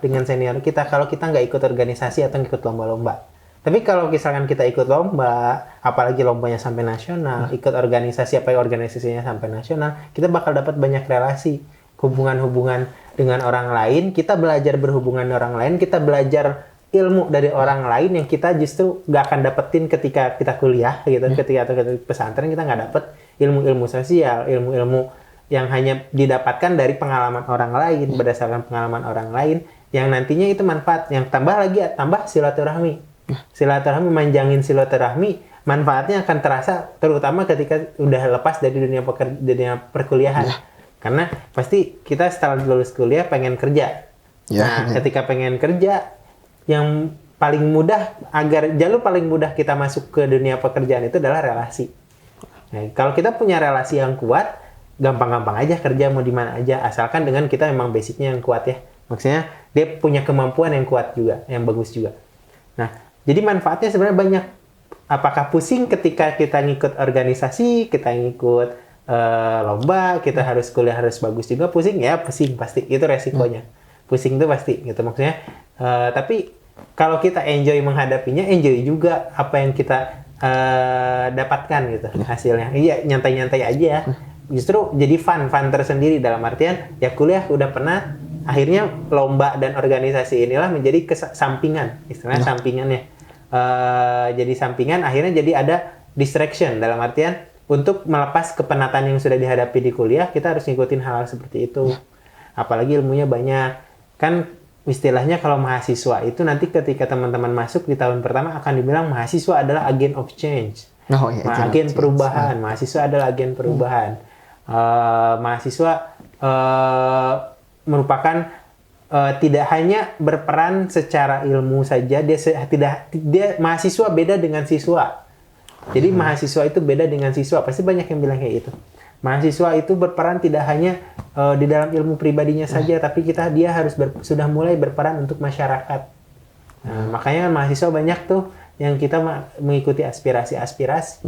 kita kalau kita nggak ikut organisasi atau ikut lomba-lomba. Tapi kalau misalkan kita ikut lomba, apalagi lombanya sampai nasional, ikut organisasinya sampai nasional, kita bakal dapat banyak relasi, hubungan-hubungan dengan orang lain, kita belajar berhubungan dengan orang lain, kita belajar ilmu dari orang lain yang kita justru nggak akan dapetin ketika kita kuliah gitu, ketika pesantren kita nggak dapet ilmu-ilmu sosial, ilmu-ilmu yang hanya didapatkan dari pengalaman orang lain, berdasarkan pengalaman orang lain, yang nantinya itu manfaat, yang tambah silaturahmi, manjangin silaturahmi, manfaatnya akan terasa terutama ketika udah lepas dari dunia perkuliahan. Karena pasti kita setelah lulus kuliah pengen kerja. Ketika pengen kerja, yang paling mudah jalur paling mudah kita masuk ke dunia pekerjaan itu adalah relasi. Nah, kalau kita punya relasi yang kuat, gampang-gampang aja kerja mau di mana aja, asalkan dengan kita memang basicnya yang kuat ya. Maksudnya dia punya kemampuan yang kuat juga, yang bagus juga. Nah, jadi manfaatnya sebenarnya banyak. Apakah pusing ketika kita ngikut organisasi, kita ngikut lomba, kita harus kuliah harus bagus juga? Pusing ya, pusing pasti. Itu resikonya. Pusing itu pasti gitu maksudnya. Tapi kalau kita enjoy menghadapinya, enjoy juga apa yang kita dapatkan gitu hasilnya. Iya, nyantai-nyantai aja. Justru jadi fun tersendiri, dalam artian ya kuliah udah pernah, akhirnya lomba dan organisasi inilah menjadi sampingan, istilahnya sampingannya. jadi sampingan, akhirnya jadi ada distraction dalam artian untuk melepas kepenatan yang sudah dihadapi di kuliah, kita harus ngikutin hal-hal seperti itu. Apalagi ilmunya banyak. Kan istilahnya kalau mahasiswa itu nanti ketika teman-teman masuk di tahun pertama akan dibilang mahasiswa adalah agent of change. Oh, iya, Agen perubahan. Mahasiswa adalah agen perubahan. Mahasiswa merupakan tidak hanya berperan secara ilmu saja, dia mahasiswa beda dengan siswa. Jadi mahasiswa itu beda dengan siswa. Pasti banyak yang bilang kayak gitu. Mahasiswa itu berperan tidak hanya di dalam ilmu pribadinya saja, tapi dia harus sudah mulai berperan untuk masyarakat. Nah, makanya mahasiswa banyak tuh yang kita mengikuti aspirasi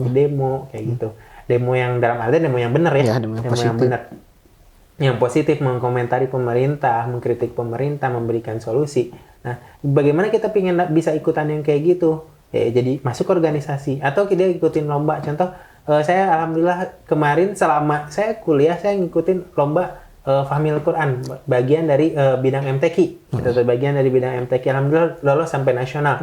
demo kayak gitu. Demo yang dalam artian demo yang benar ya. Demo yang benar. Yang positif, mengkomentari pemerintah, mengkritik pemerintah, memberikan solusi. Nah, bagaimana kita pengen bisa ikutan yang kayak gitu? Ya, jadi masuk organisasi atau kita ikutin lomba. Contoh, saya alhamdulillah kemarin selama saya kuliah saya ngikutin lomba Fahmil Quran, bagian dari bidang MTQ. Gitu tuh, bagian dari bidang MTQ. Alhamdulillah lolos sampai nasional.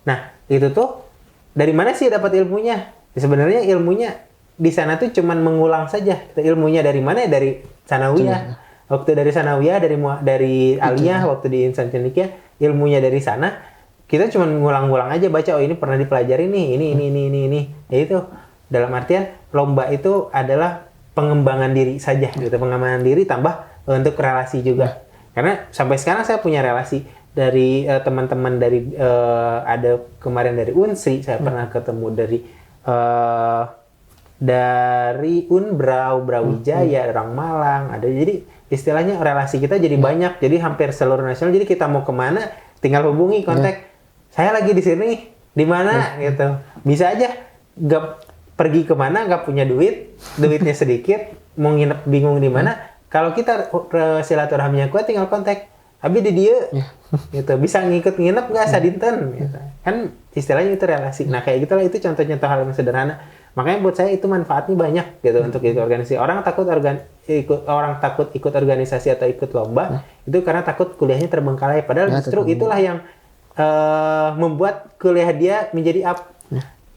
Nah, itu tuh dari mana sih dapat ilmunya? Ya, sebenarnya ilmunya di sana tuh cuman mengulang saja. Ilmunya dari mana? Dari sanawiyah. Waktu dari sanawiyah, dari aliyah, waktu di insan cendekia, ilmunya dari sana. Kita cuma ngulang-ngulang aja baca, oh ini pernah dipelajari nih, ini. Ya itu, dalam artian lomba itu adalah pengembangan diri saja, gitu. Pengembangan diri tambah untuk relasi juga. Karena sampai sekarang saya punya relasi dari teman-teman dari, ada kemarin dari Unsri, saya pernah ketemu dari Unbrau, Brawijaya, orang Malang, ada. Jadi istilahnya relasi kita jadi banyak, jadi hampir seluruh nasional. Jadi kita mau kemana, tinggal hubungi, kontak. Saya lagi di sini, di mana gitu. Bisa aja pergi kemana, nggak punya duitnya sedikit, mau nginep bingung di mana. Kalau kita silaturahminya kuat, tinggal kontak. Abi di dia, gitu. Bisa ngikut nginep nggak sadinten, gitu. Kan istilahnya itu relasi. Nah kayak gitulah, itu contoh-contoh hal yang sederhana. Makanya buat saya itu manfaatnya banyak gitu untuk ikut organisasi. Orang takut ikut organisasi atau ikut lomba itu karena takut kuliahnya terbengkalai. Padahal justru itulah yang membuat kuliah dia menjadi up.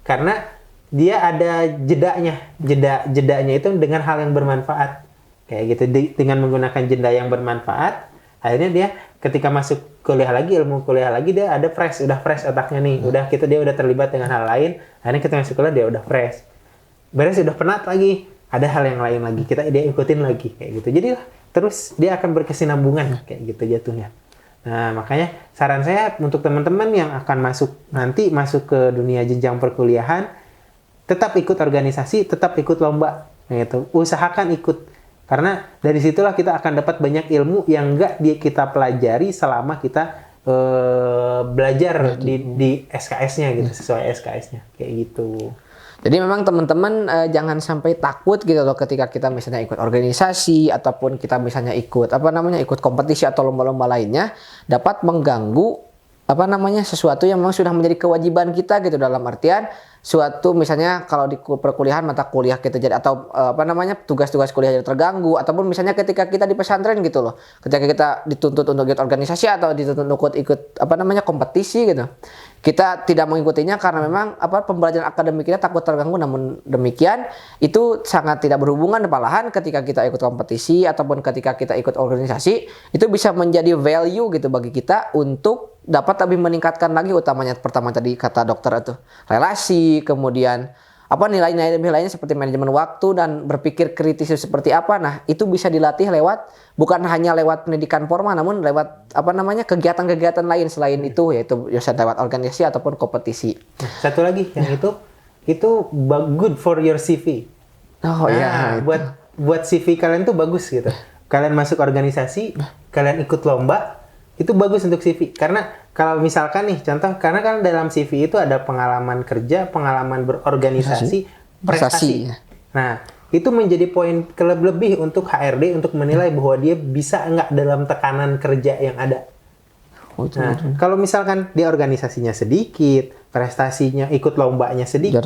Karena dia ada jedanya itu dengan hal yang bermanfaat. Kayak gitu, dengan menggunakan jeda yang bermanfaat, akhirnya dia ketika masuk kuliah lagi, ilmu kuliah lagi, dia ada udah fresh otaknya nih. Dia udah terlibat dengan hal lain, akhirnya kita masuk kuliah dia udah fresh. Beres udah penat lagi, ada hal yang lain lagi, dia ikutin lagi kayak gitu. Jadi terus dia akan berkesinambungan kayak gitu jatuhnya. Nah, makanya saran saya untuk teman-teman yang akan masuk ke dunia jenjang perkuliahan, tetap ikut organisasi, tetap ikut lomba, gitu. Usahakan ikut, karena dari situlah kita akan dapat banyak ilmu yang kita pelajari selama kita belajar di SKS-nya gitu, sesuai SKS-nya kayak gitu. Jadi memang teman-teman jangan sampai takut gitu loh ketika kita misalnya ikut organisasi ataupun kita misalnya ikut ikut kompetisi atau lomba-lomba lainnya dapat mengganggu sesuatu yang memang sudah menjadi kewajiban kita gitu, dalam artian suatu misalnya kalau di perkuliahan mata kuliah kita jadi atau tugas-tugas kuliah jadi terganggu, ataupun misalnya ketika kita di pesantren gitu loh, ketika kita dituntut untuk ikut organisasi atau dituntut untuk ikut kompetisi gitu, kita tidak mengikutinya karena memang pembelajaran akademik kita takut terganggu. Namun demikian itu sangat tidak berhubungan, malahan ketika kita ikut kompetisi ataupun ketika kita ikut organisasi itu bisa menjadi value gitu bagi kita untuk dapat lebih meningkatkan lagi, utamanya pertama tadi kata dokter itu relasi, kemudian nilai-nilai lainnya seperti manajemen waktu dan berpikir kritis seperti apa. Nah, itu bisa dilatih bukan hanya lewat pendidikan formal, namun lewat kegiatan-kegiatan lain selain itu, yaitu lewat organisasi ataupun kompetisi. Satu lagi yang itu good for your CV. Oh iya. Buat CV kalian tuh bagus gitu. Kalian masuk organisasi, kalian ikut lomba, itu bagus untuk CV. Karena kalau misalkan nih contoh, karena kan dalam CV itu ada pengalaman kerja, pengalaman berorganisasi, prestasi. Nah, itu menjadi poin lebih untuk HRD untuk menilai bahwa dia bisa nggak dalam tekanan kerja yang ada. Nah, kalau misalkan dia organisasinya sedikit, prestasinya ikut lombanya sedikit,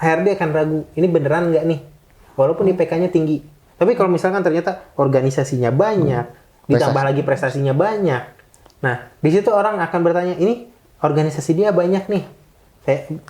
HRD akan ragu, ini beneran nggak nih? Walaupun IPK-nya tinggi. Tapi kalau misalkan ternyata organisasinya banyak, ditambah lagi prestasinya banyak. Nah, di situ orang akan bertanya, ini organisasi dia banyak nih.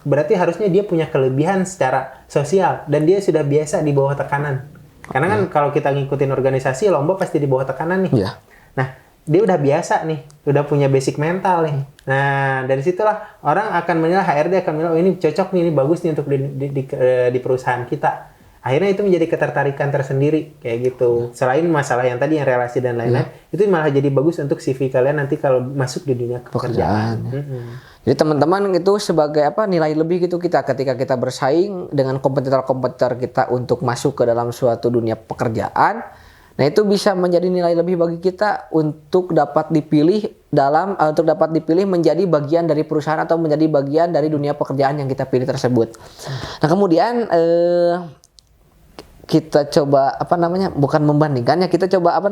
Berarti harusnya dia punya kelebihan secara sosial dan dia sudah biasa di bawah tekanan. Karena kan kalau kita ngikutin organisasi lomba pasti di bawah tekanan nih. Iya. Nah, dia udah biasa nih, udah punya basic mental nih. Nah, dari situlah orang akan menilai, HRD akan menilai, oh ini cocok nih, ini bagus nih untuk di perusahaan kita. Akhirnya itu menjadi ketertarikan tersendiri kayak gitu. Selain masalah yang tadi yang relasi dan lain-lain, itu malah jadi bagus untuk CV kalian nanti kalau masuk di dunia pekerjaan. Jadi teman-teman itu sebagai nilai lebih gitu kita ketika kita bersaing dengan kompetitor-kompetitor kita untuk masuk ke dalam suatu dunia pekerjaan. Nah, itu bisa menjadi nilai lebih bagi kita untuk dapat dipilih menjadi bagian dari perusahaan atau menjadi bagian dari dunia pekerjaan yang kita pilih tersebut. Nah, kemudian kita coba bukan membandingkan ya, kita coba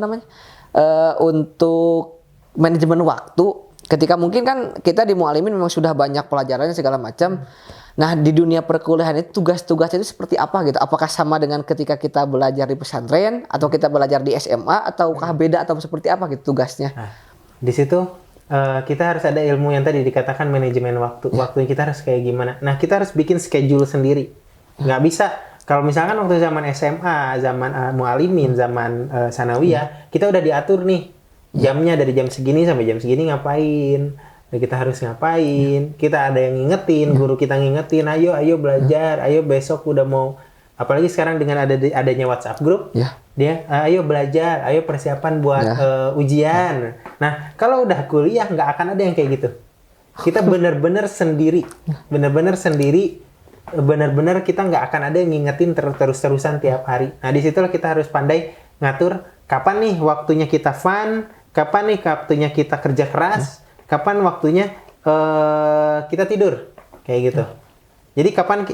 untuk manajemen waktu. Ketika mungkin kan kita di Mualimin memang sudah banyak pelajarannya segala macam. Nah, di dunia perkuliahan itu tugas-tugasnya itu seperti apa gitu? Apakah sama dengan ketika kita belajar di pesantren atau kita belajar di SMA ataukah beda atau seperti apa gitu tugasnya? Nah, di situ kita harus ada ilmu yang tadi dikatakan manajemen waktu. Waktunya kita harus kayak gimana? Nah, kita harus bikin schedule sendiri. Nggak bisa kalau misalkan waktu zaman SMA, zaman Mualimin, zaman Sanawiyah, kita udah diatur nih jamnya dari jam segini sampai jam segini ngapain. Kita harus ngapain, kita ada yang ngingetin, guru kita ngingetin, ayo belajar, ayo besok udah mau, apalagi sekarang dengan adanya WhatsApp group, dia ayo belajar, ayo persiapan buat ujian. Nah, kalau udah kuliah nggak akan ada yang kayak gitu. Kita benar-benar sendiri, benar-benar kita nggak akan ada yang ngingetin terus-terusan tiap hari. Nah, disitulah kita harus pandai ngatur kapan nih waktunya kita fun, kapan nih waktunya kita kerja keras, kapan waktunya kita tidur kayak gitu. Jadi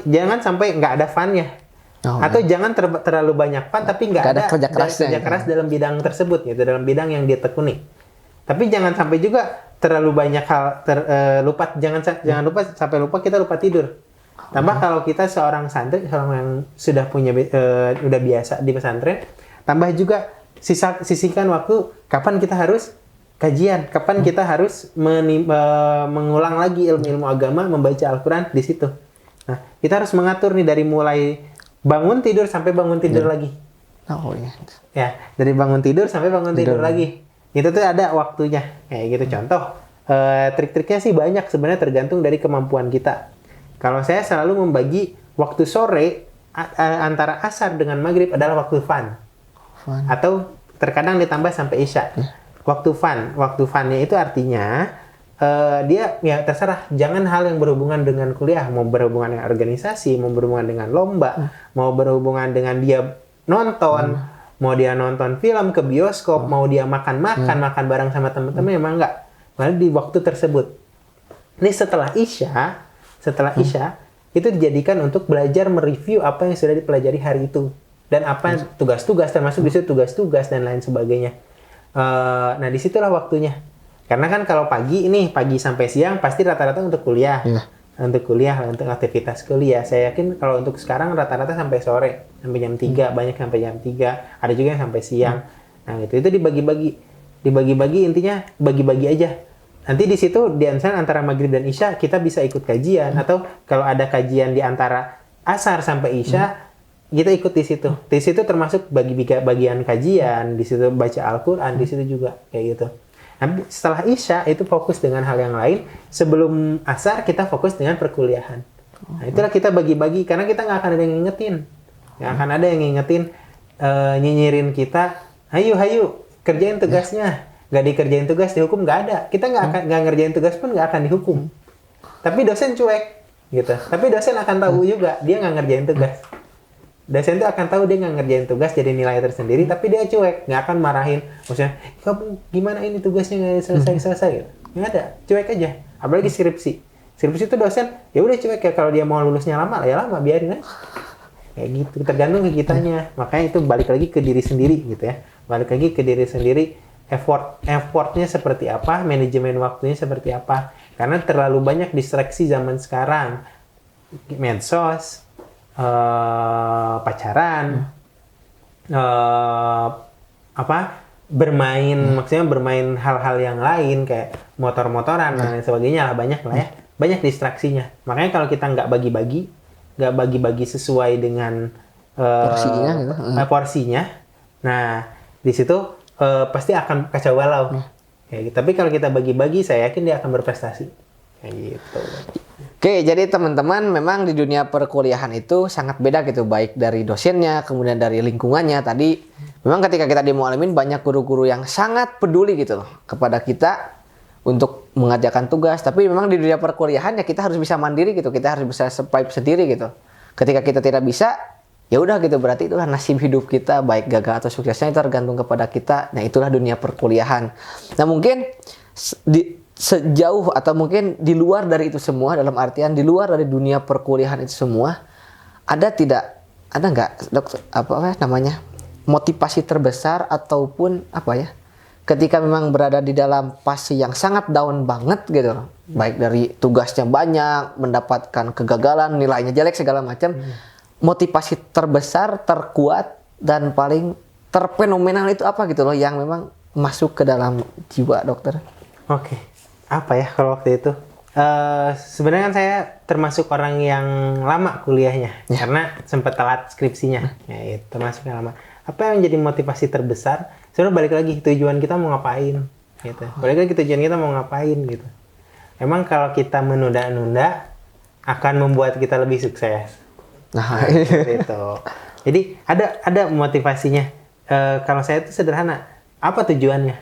jangan sampai nggak ada fun-nya. Atau jangan terlalu banyak fun tapi nggak ada kerja keras dalam bidang tersebut gitu, dalam bidang yang dia tekuni. Tapi jangan sampai juga terlalu banyak hal jangan lupa sampai kita lupa tidur. Tambah kalau kita seorang santri, seorang yang sudah punya udah biasa di pesantren, tambah juga sisihkan waktu kapan kita harus kajian, kapan kita harus mengulang lagi ilmu-ilmu agama, membaca Al-Quran di situ. Nah, kita harus mengatur nih dari mulai bangun tidur sampai bangun tidur lagi. Oh iya. Ya, dari bangun tidur sampai bangun tidur lagi. Itu tuh ada waktunya. Kayak gitu contoh. Trik-triknya sih banyak sebenarnya tergantung dari kemampuan kita. Kalau saya selalu membagi waktu sore antara asar dengan maghrib adalah waktu fun. Atau terkadang ditambah sampai isya. Waktu funnya itu artinya dia ya terserah, jangan hal yang berhubungan dengan kuliah, mau berhubungan dengan organisasi, mau berhubungan dengan lomba, mau berhubungan dengan dia nonton, mau dia nonton film ke bioskop, mau dia makan bareng sama teman-teman, emang enggak. Malah di waktu tersebut. Ini setelah isya itu dijadikan untuk belajar mereview apa yang sudah dipelajari hari itu dan apa tugas-tugas, termasuk bisa tugas-tugas dan lain sebagainya. Nah, disitulah waktunya. Karena kan kalau pagi sampai siang pasti rata-rata untuk kuliah. Untuk aktivitas kuliah. Saya yakin kalau untuk sekarang rata-rata sampai sore, sampai jam 3, banyak sampai jam 3, ada juga yang sampai siang. Nah, itu dibagi-bagi intinya bagi-bagi aja. Nanti di situ di antara maghrib dan isya kita bisa ikut kajian atau kalau ada kajian di antara asar sampai isya kita ikut di situ. Di situ termasuk bagian kajian, di situ baca Al-Qur'an, di situ juga kayak gitu. Nah, setelah isya itu fokus dengan hal yang lain. Sebelum asar kita fokus dengan perkuliahan. Nah, itulah kita bagi-bagi karena kita nggak akan ada yang ngingetin. Nggak akan ada yang ngingetin nyinyirin kita, "Hayu, kerjain tugasnya." Nggak dikerjain tugas dihukum, nggak ada. Kita nggak ngerjain tugas pun nggak akan dihukum. Tapi dosen cuek gitu. Tapi dosen akan tahu juga dia nggak ngerjain tugas. Dosen itu akan tahu dia nggak ngerjain tugas jadi nilai tersendiri, tapi dia cuek, nggak akan marahin. Maksudnya, kamu gimana ini tugasnya nggak selesai gitu. Nggak ada, cuek aja. Apalagi skripsi itu dosen, ya udah cuek ya, kalau dia mau lulusnya lama, ya lama, biarin aja. Kayak gitu, tergantung ke kitanya. Makanya itu balik lagi ke diri sendiri gitu ya. Balik lagi ke diri sendiri, effortnya seperti apa, manajemen waktunya seperti apa. Karena terlalu banyak distraksi zaman sekarang, medsos, pacaran, maksudnya bermain hal-hal yang lain kayak motor-motoran dan lain sebagainya lah, banyak lah ya, banyak distraksinya. Makanya kalau kita nggak bagi-bagi sesuai dengan Porsinya gitu. porsinya, nah di situ pasti akan kacau balau. Kayak gitu. Tapi kalau kita bagi-bagi, saya yakin dia akan berprestasi. Kayak gitu. Oke, jadi teman-teman memang di dunia perkuliahan itu sangat beda gitu, baik dari dosennya, kemudian dari lingkungannya. Tadi memang ketika kita di Mualimin banyak guru-guru yang sangat peduli gitu loh kepada kita untuk mengajarkan tugas. Tapi memang di dunia perkuliahan ya kita harus bisa mandiri gitu, kita harus bisa survive sendiri gitu. Ketika kita tidak bisa, ya udah gitu, berarti itulah nasib hidup kita, baik gagal atau suksesnya itu tergantung kepada kita. Nah, itulah dunia perkuliahan. Nah, mungkin sejauh atau mungkin di luar dari itu semua, dalam artian di luar dari dunia perkuliahan itu semua, ada nggak dokter apa namanya motivasi terbesar ataupun apa ya ketika memang berada di dalam fase yang sangat down banget gitu loh, baik dari tugasnya banyak, mendapatkan kegagalan, nilainya jelek segala macam, motivasi terbesar, terkuat dan paling terfenomenal itu apa gitu loh yang memang masuk ke dalam jiwa dokter? Oke. Apa ya kalau waktu itu? Sebenarnya kan saya termasuk orang yang lama kuliahnya karena sempat telat skripsinya. Ya, itu termasuk yang lama. Apa yang menjadi motivasi terbesar? Sebenarnya balik lagi tujuan kita mau ngapain, gitu. Balik lagi tujuan kita mau ngapain, gitu. Emang kalau kita menunda-nunda akan membuat kita lebih sukses. Nah, itu. Jadi ada motivasinya. Kalau saya itu sederhana. Apa tujuannya?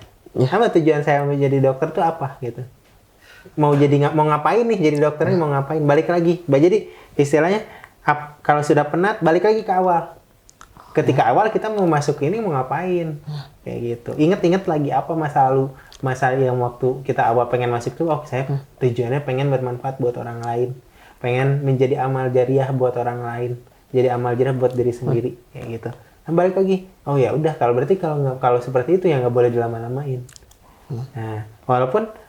Apa tujuan saya menjadi dokter tuh apa, gitu? Mau ngapain nih jadi dokter ini, mau ngapain, balik lagi. Jadi istilahnya kalau sudah penat balik lagi ke awal. Ketika awal kita mau masuk ini mau ngapain, kayak gitu. Ingat lagi apa masa yang waktu kita awal pengen masuk tuh, saya tujuannya pengen bermanfaat buat orang lain, pengen menjadi amal jariah buat orang lain, jadi amal jariah buat diri sendiri, kayak gitu. Nah, balik lagi, oh ya udah, kalau seperti itu ya nggak boleh dilama-lamain. Nah, walaupun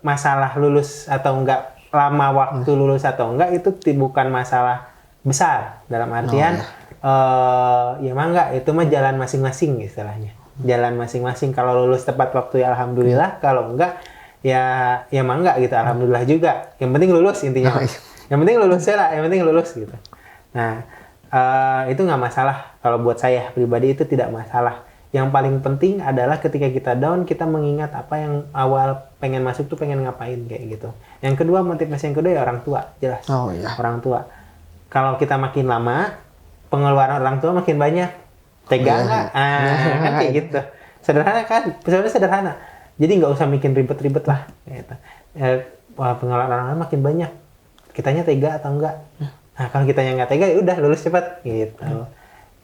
masalah lulus atau enggak, lama waktu lulus atau enggak itu bukan masalah besar dalam artian ya mah enggak, itu mah jalan masing-masing istilahnya, jalan masing-masing. Kalau lulus tepat waktu ya alhamdulillah, kalau enggak ya mah enggak gitu, alhamdulillah juga. Yang penting lulus intinya, yang penting lulus lah, yang penting lulus gitu. Nah itu nggak masalah, kalau buat saya pribadi itu tidak masalah. Yang paling penting adalah ketika kita down, kita mengingat apa yang awal pengen masuk tuh pengen ngapain, kayak gitu. Yang kedua, motivasi yang kedua ya orang tua, jelas. Orang tua. Kalau kita makin lama, pengeluaran orang tua makin banyak. Tega nggak? Kan kayak gitu. Sederhana kan? Sebenarnya sederhana. Jadi nggak usah bikin ribet-ribet lah. Gitu. Pengeluaran orang tua makin banyak. Kitanya tega atau enggak? Nah, kalau kitanya nggak tega, ya udah lulus cepat. Gitu.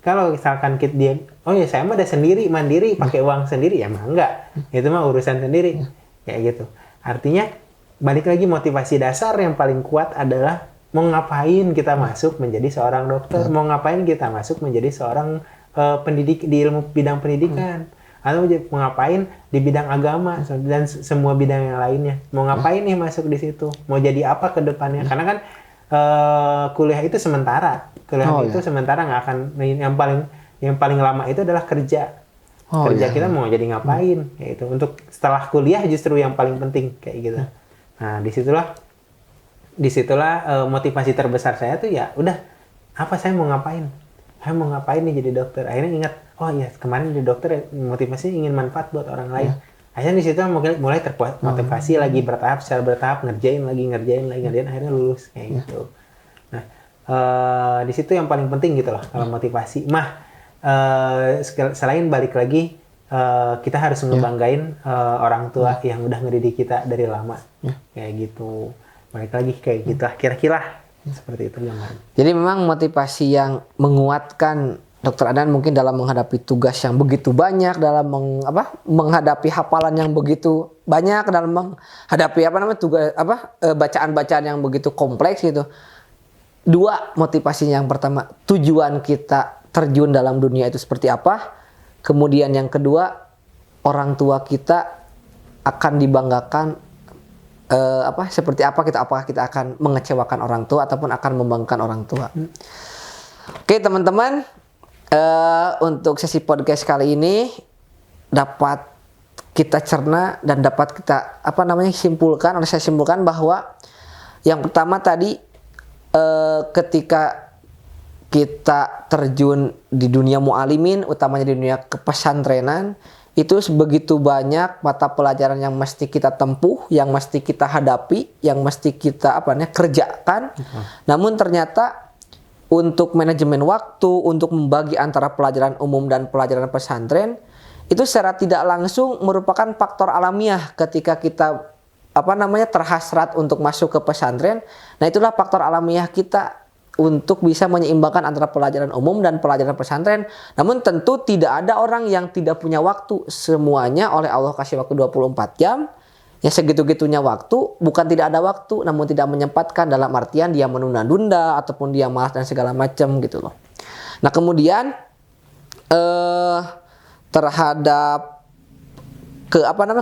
Kalau misalkan dia, oh ya saya mah udah sendiri, mandiri, pakai uang sendiri, ya mah enggak. Itu mah urusan sendiri. Kayak gitu. Artinya, balik lagi motivasi dasar yang paling kuat adalah mau ngapain kita masuk menjadi seorang dokter, mau ngapain kita masuk menjadi seorang pendidik di ilmu bidang pendidikan, atau mau ngapain di bidang agama dan semua bidang yang lainnya. Mau ngapain nih masuk di situ? Mau jadi apa ke depannya? Karena kan kuliah itu sementara. Sementara nggak akan, yang paling lama itu adalah kerja. Kita mau jadi ngapain, kayak gitu. Untuk setelah kuliah justru yang paling penting, kayak gitu. Nah, disitulah motivasi terbesar saya tuh ya udah, apa saya mau ngapain? Saya mau ngapain nih jadi dokter? Akhirnya ingat, oh iya kemarin jadi dokter motivasinya ingin manfaat buat orang lain. Akhirnya di situ mulai terkuat motivasi lagi secara bertahap ngerjain lagi, akhirnya lulus, kayak gitu. Nah, di situ yang paling penting gitu loh kalau motivasi. Selain balik lagi, kita harus ngebanggain orang tua yang udah ngedidik kita dari lama, kayak gitu. Balik lagi kayak gitu, kira-kira seperti itu gambarnya. Jadi memang motivasi yang menguatkan Dokter Adnan mungkin dalam menghadapi tugas yang begitu banyak, dalam menghadapi hafalan yang begitu banyak, dalam menghadapi bacaan-bacaan yang begitu kompleks gitu. Dua motivasinya, yang pertama tujuan kita terjun dalam dunia itu seperti apa. Kemudian yang kedua, orang tua kita akan dibanggakan seperti apa kita, apakah kita akan mengecewakan orang tua ataupun akan membanggakan orang tua. Oke teman-teman, untuk sesi podcast kali ini dapat kita cerna dan dapat kita simpulkan, oleh saya simpulkan bahwa yang pertama tadi ketika kita terjun di dunia mu'alimin, utamanya di dunia kepesantrenan, itu begitu banyak mata pelajaran yang mesti kita tempuh, yang mesti kita hadapi, yang mesti kita kerjakan. Namun ternyata untuk manajemen waktu, untuk membagi antara pelajaran umum dan pelajaran pesantren, itu secara tidak langsung merupakan faktor alamiah ketika kita terhasrat untuk masuk ke pesantren. Nah, itulah faktor alamiah kita untuk bisa menyeimbangkan antara pelajaran umum dan pelajaran pesantren. Namun tentu tidak ada orang yang tidak punya waktu. Semuanya oleh Allah kasih waktu 24 jam. Ya segitu-gitunya waktu, bukan tidak ada waktu, namun tidak menyempatkan, dalam artian dia menunda-nunda ataupun dia malas dan segala macam gitu loh. Nah, kemudian terhadap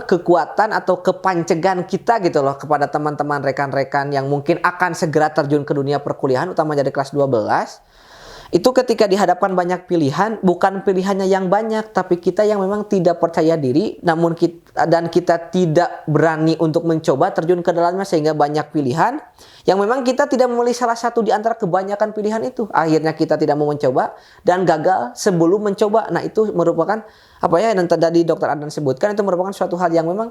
kekuatan atau kepancegan kita gitu loh kepada teman-teman rekan-rekan yang mungkin akan segera terjun ke dunia perkuliahan, utama dari kelas 12, itu ketika dihadapkan banyak pilihan, bukan pilihannya yang banyak, tapi kita yang memang tidak percaya diri, namun kita tidak berani untuk mencoba terjun ke dalamnya, sehingga banyak pilihan yang memang kita tidak memilih salah satu di antara kebanyakan pilihan itu. Akhirnya kita tidak mau mencoba dan gagal sebelum mencoba. Nah, itu merupakan dan tadi Dokter Adnan sebutkan, itu merupakan suatu hal yang memang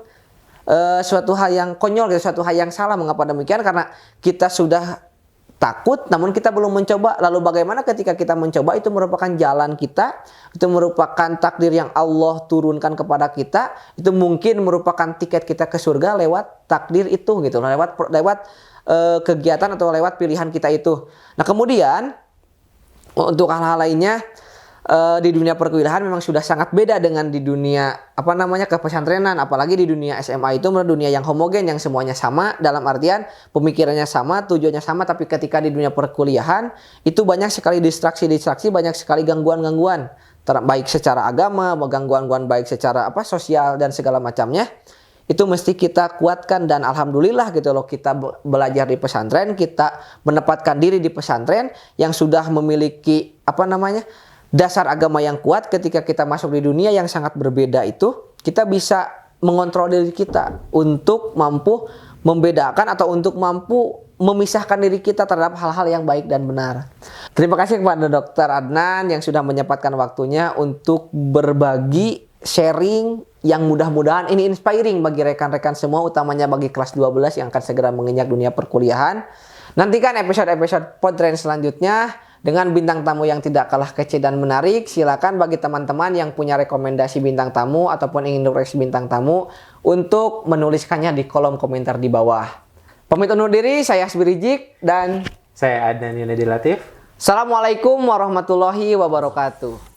suatu hal yang konyol gitu, suatu hal yang salah. Mengapa demikian? Karena kita sudah takut namun kita belum mencoba. Lalu bagaimana ketika kita mencoba? Itu merupakan jalan kita, itu merupakan takdir yang Allah turunkan kepada kita, itu mungkin merupakan tiket kita ke surga lewat takdir itu gitu, lewat kegiatan atau lewat pilihan kita itu. Nah, kemudian untuk hal-hal lainnya, di dunia perkuliahan memang sudah sangat beda dengan di dunia kepesantrenan, apalagi di dunia SMA itu dunia yang homogen, yang semuanya sama, dalam artian pemikirannya sama, tujuannya sama. Tapi ketika di dunia perkuliahan itu banyak sekali distraksi, banyak sekali gangguan-gangguan, baik secara agama, gangguan-gangguan baik secara sosial dan segala macamnya. Itu mesti kita kuatkan, dan alhamdulillah gitu loh, kita belajar di pesantren, kita menempatkan diri di pesantren yang sudah memiliki dasar agama yang kuat. Ketika kita masuk di dunia yang sangat berbeda itu, kita bisa mengontrol diri kita untuk mampu membedakan atau untuk mampu memisahkan diri kita terhadap hal-hal yang baik dan benar. Terima kasih kepada Dokter Adnan yang sudah menyempatkan waktunya untuk berbagi, sharing yang mudah-mudahan ini inspiring bagi rekan-rekan semua, utamanya bagi kelas 12 yang akan segera menginjak dunia perkuliahan. Nantikan episode-episode Podtrend selanjutnya dengan bintang tamu yang tidak kalah kece dan menarik. Silakan bagi teman-teman yang punya rekomendasi bintang tamu ataupun ingin rekomendasi bintang tamu untuk menuliskannya di kolom komentar di bawah. Pamit undur diri, saya Hasbi Rijik dan saya Adnan Yunadi Latif. Assalamualaikum warahmatullahi wabarakatuh.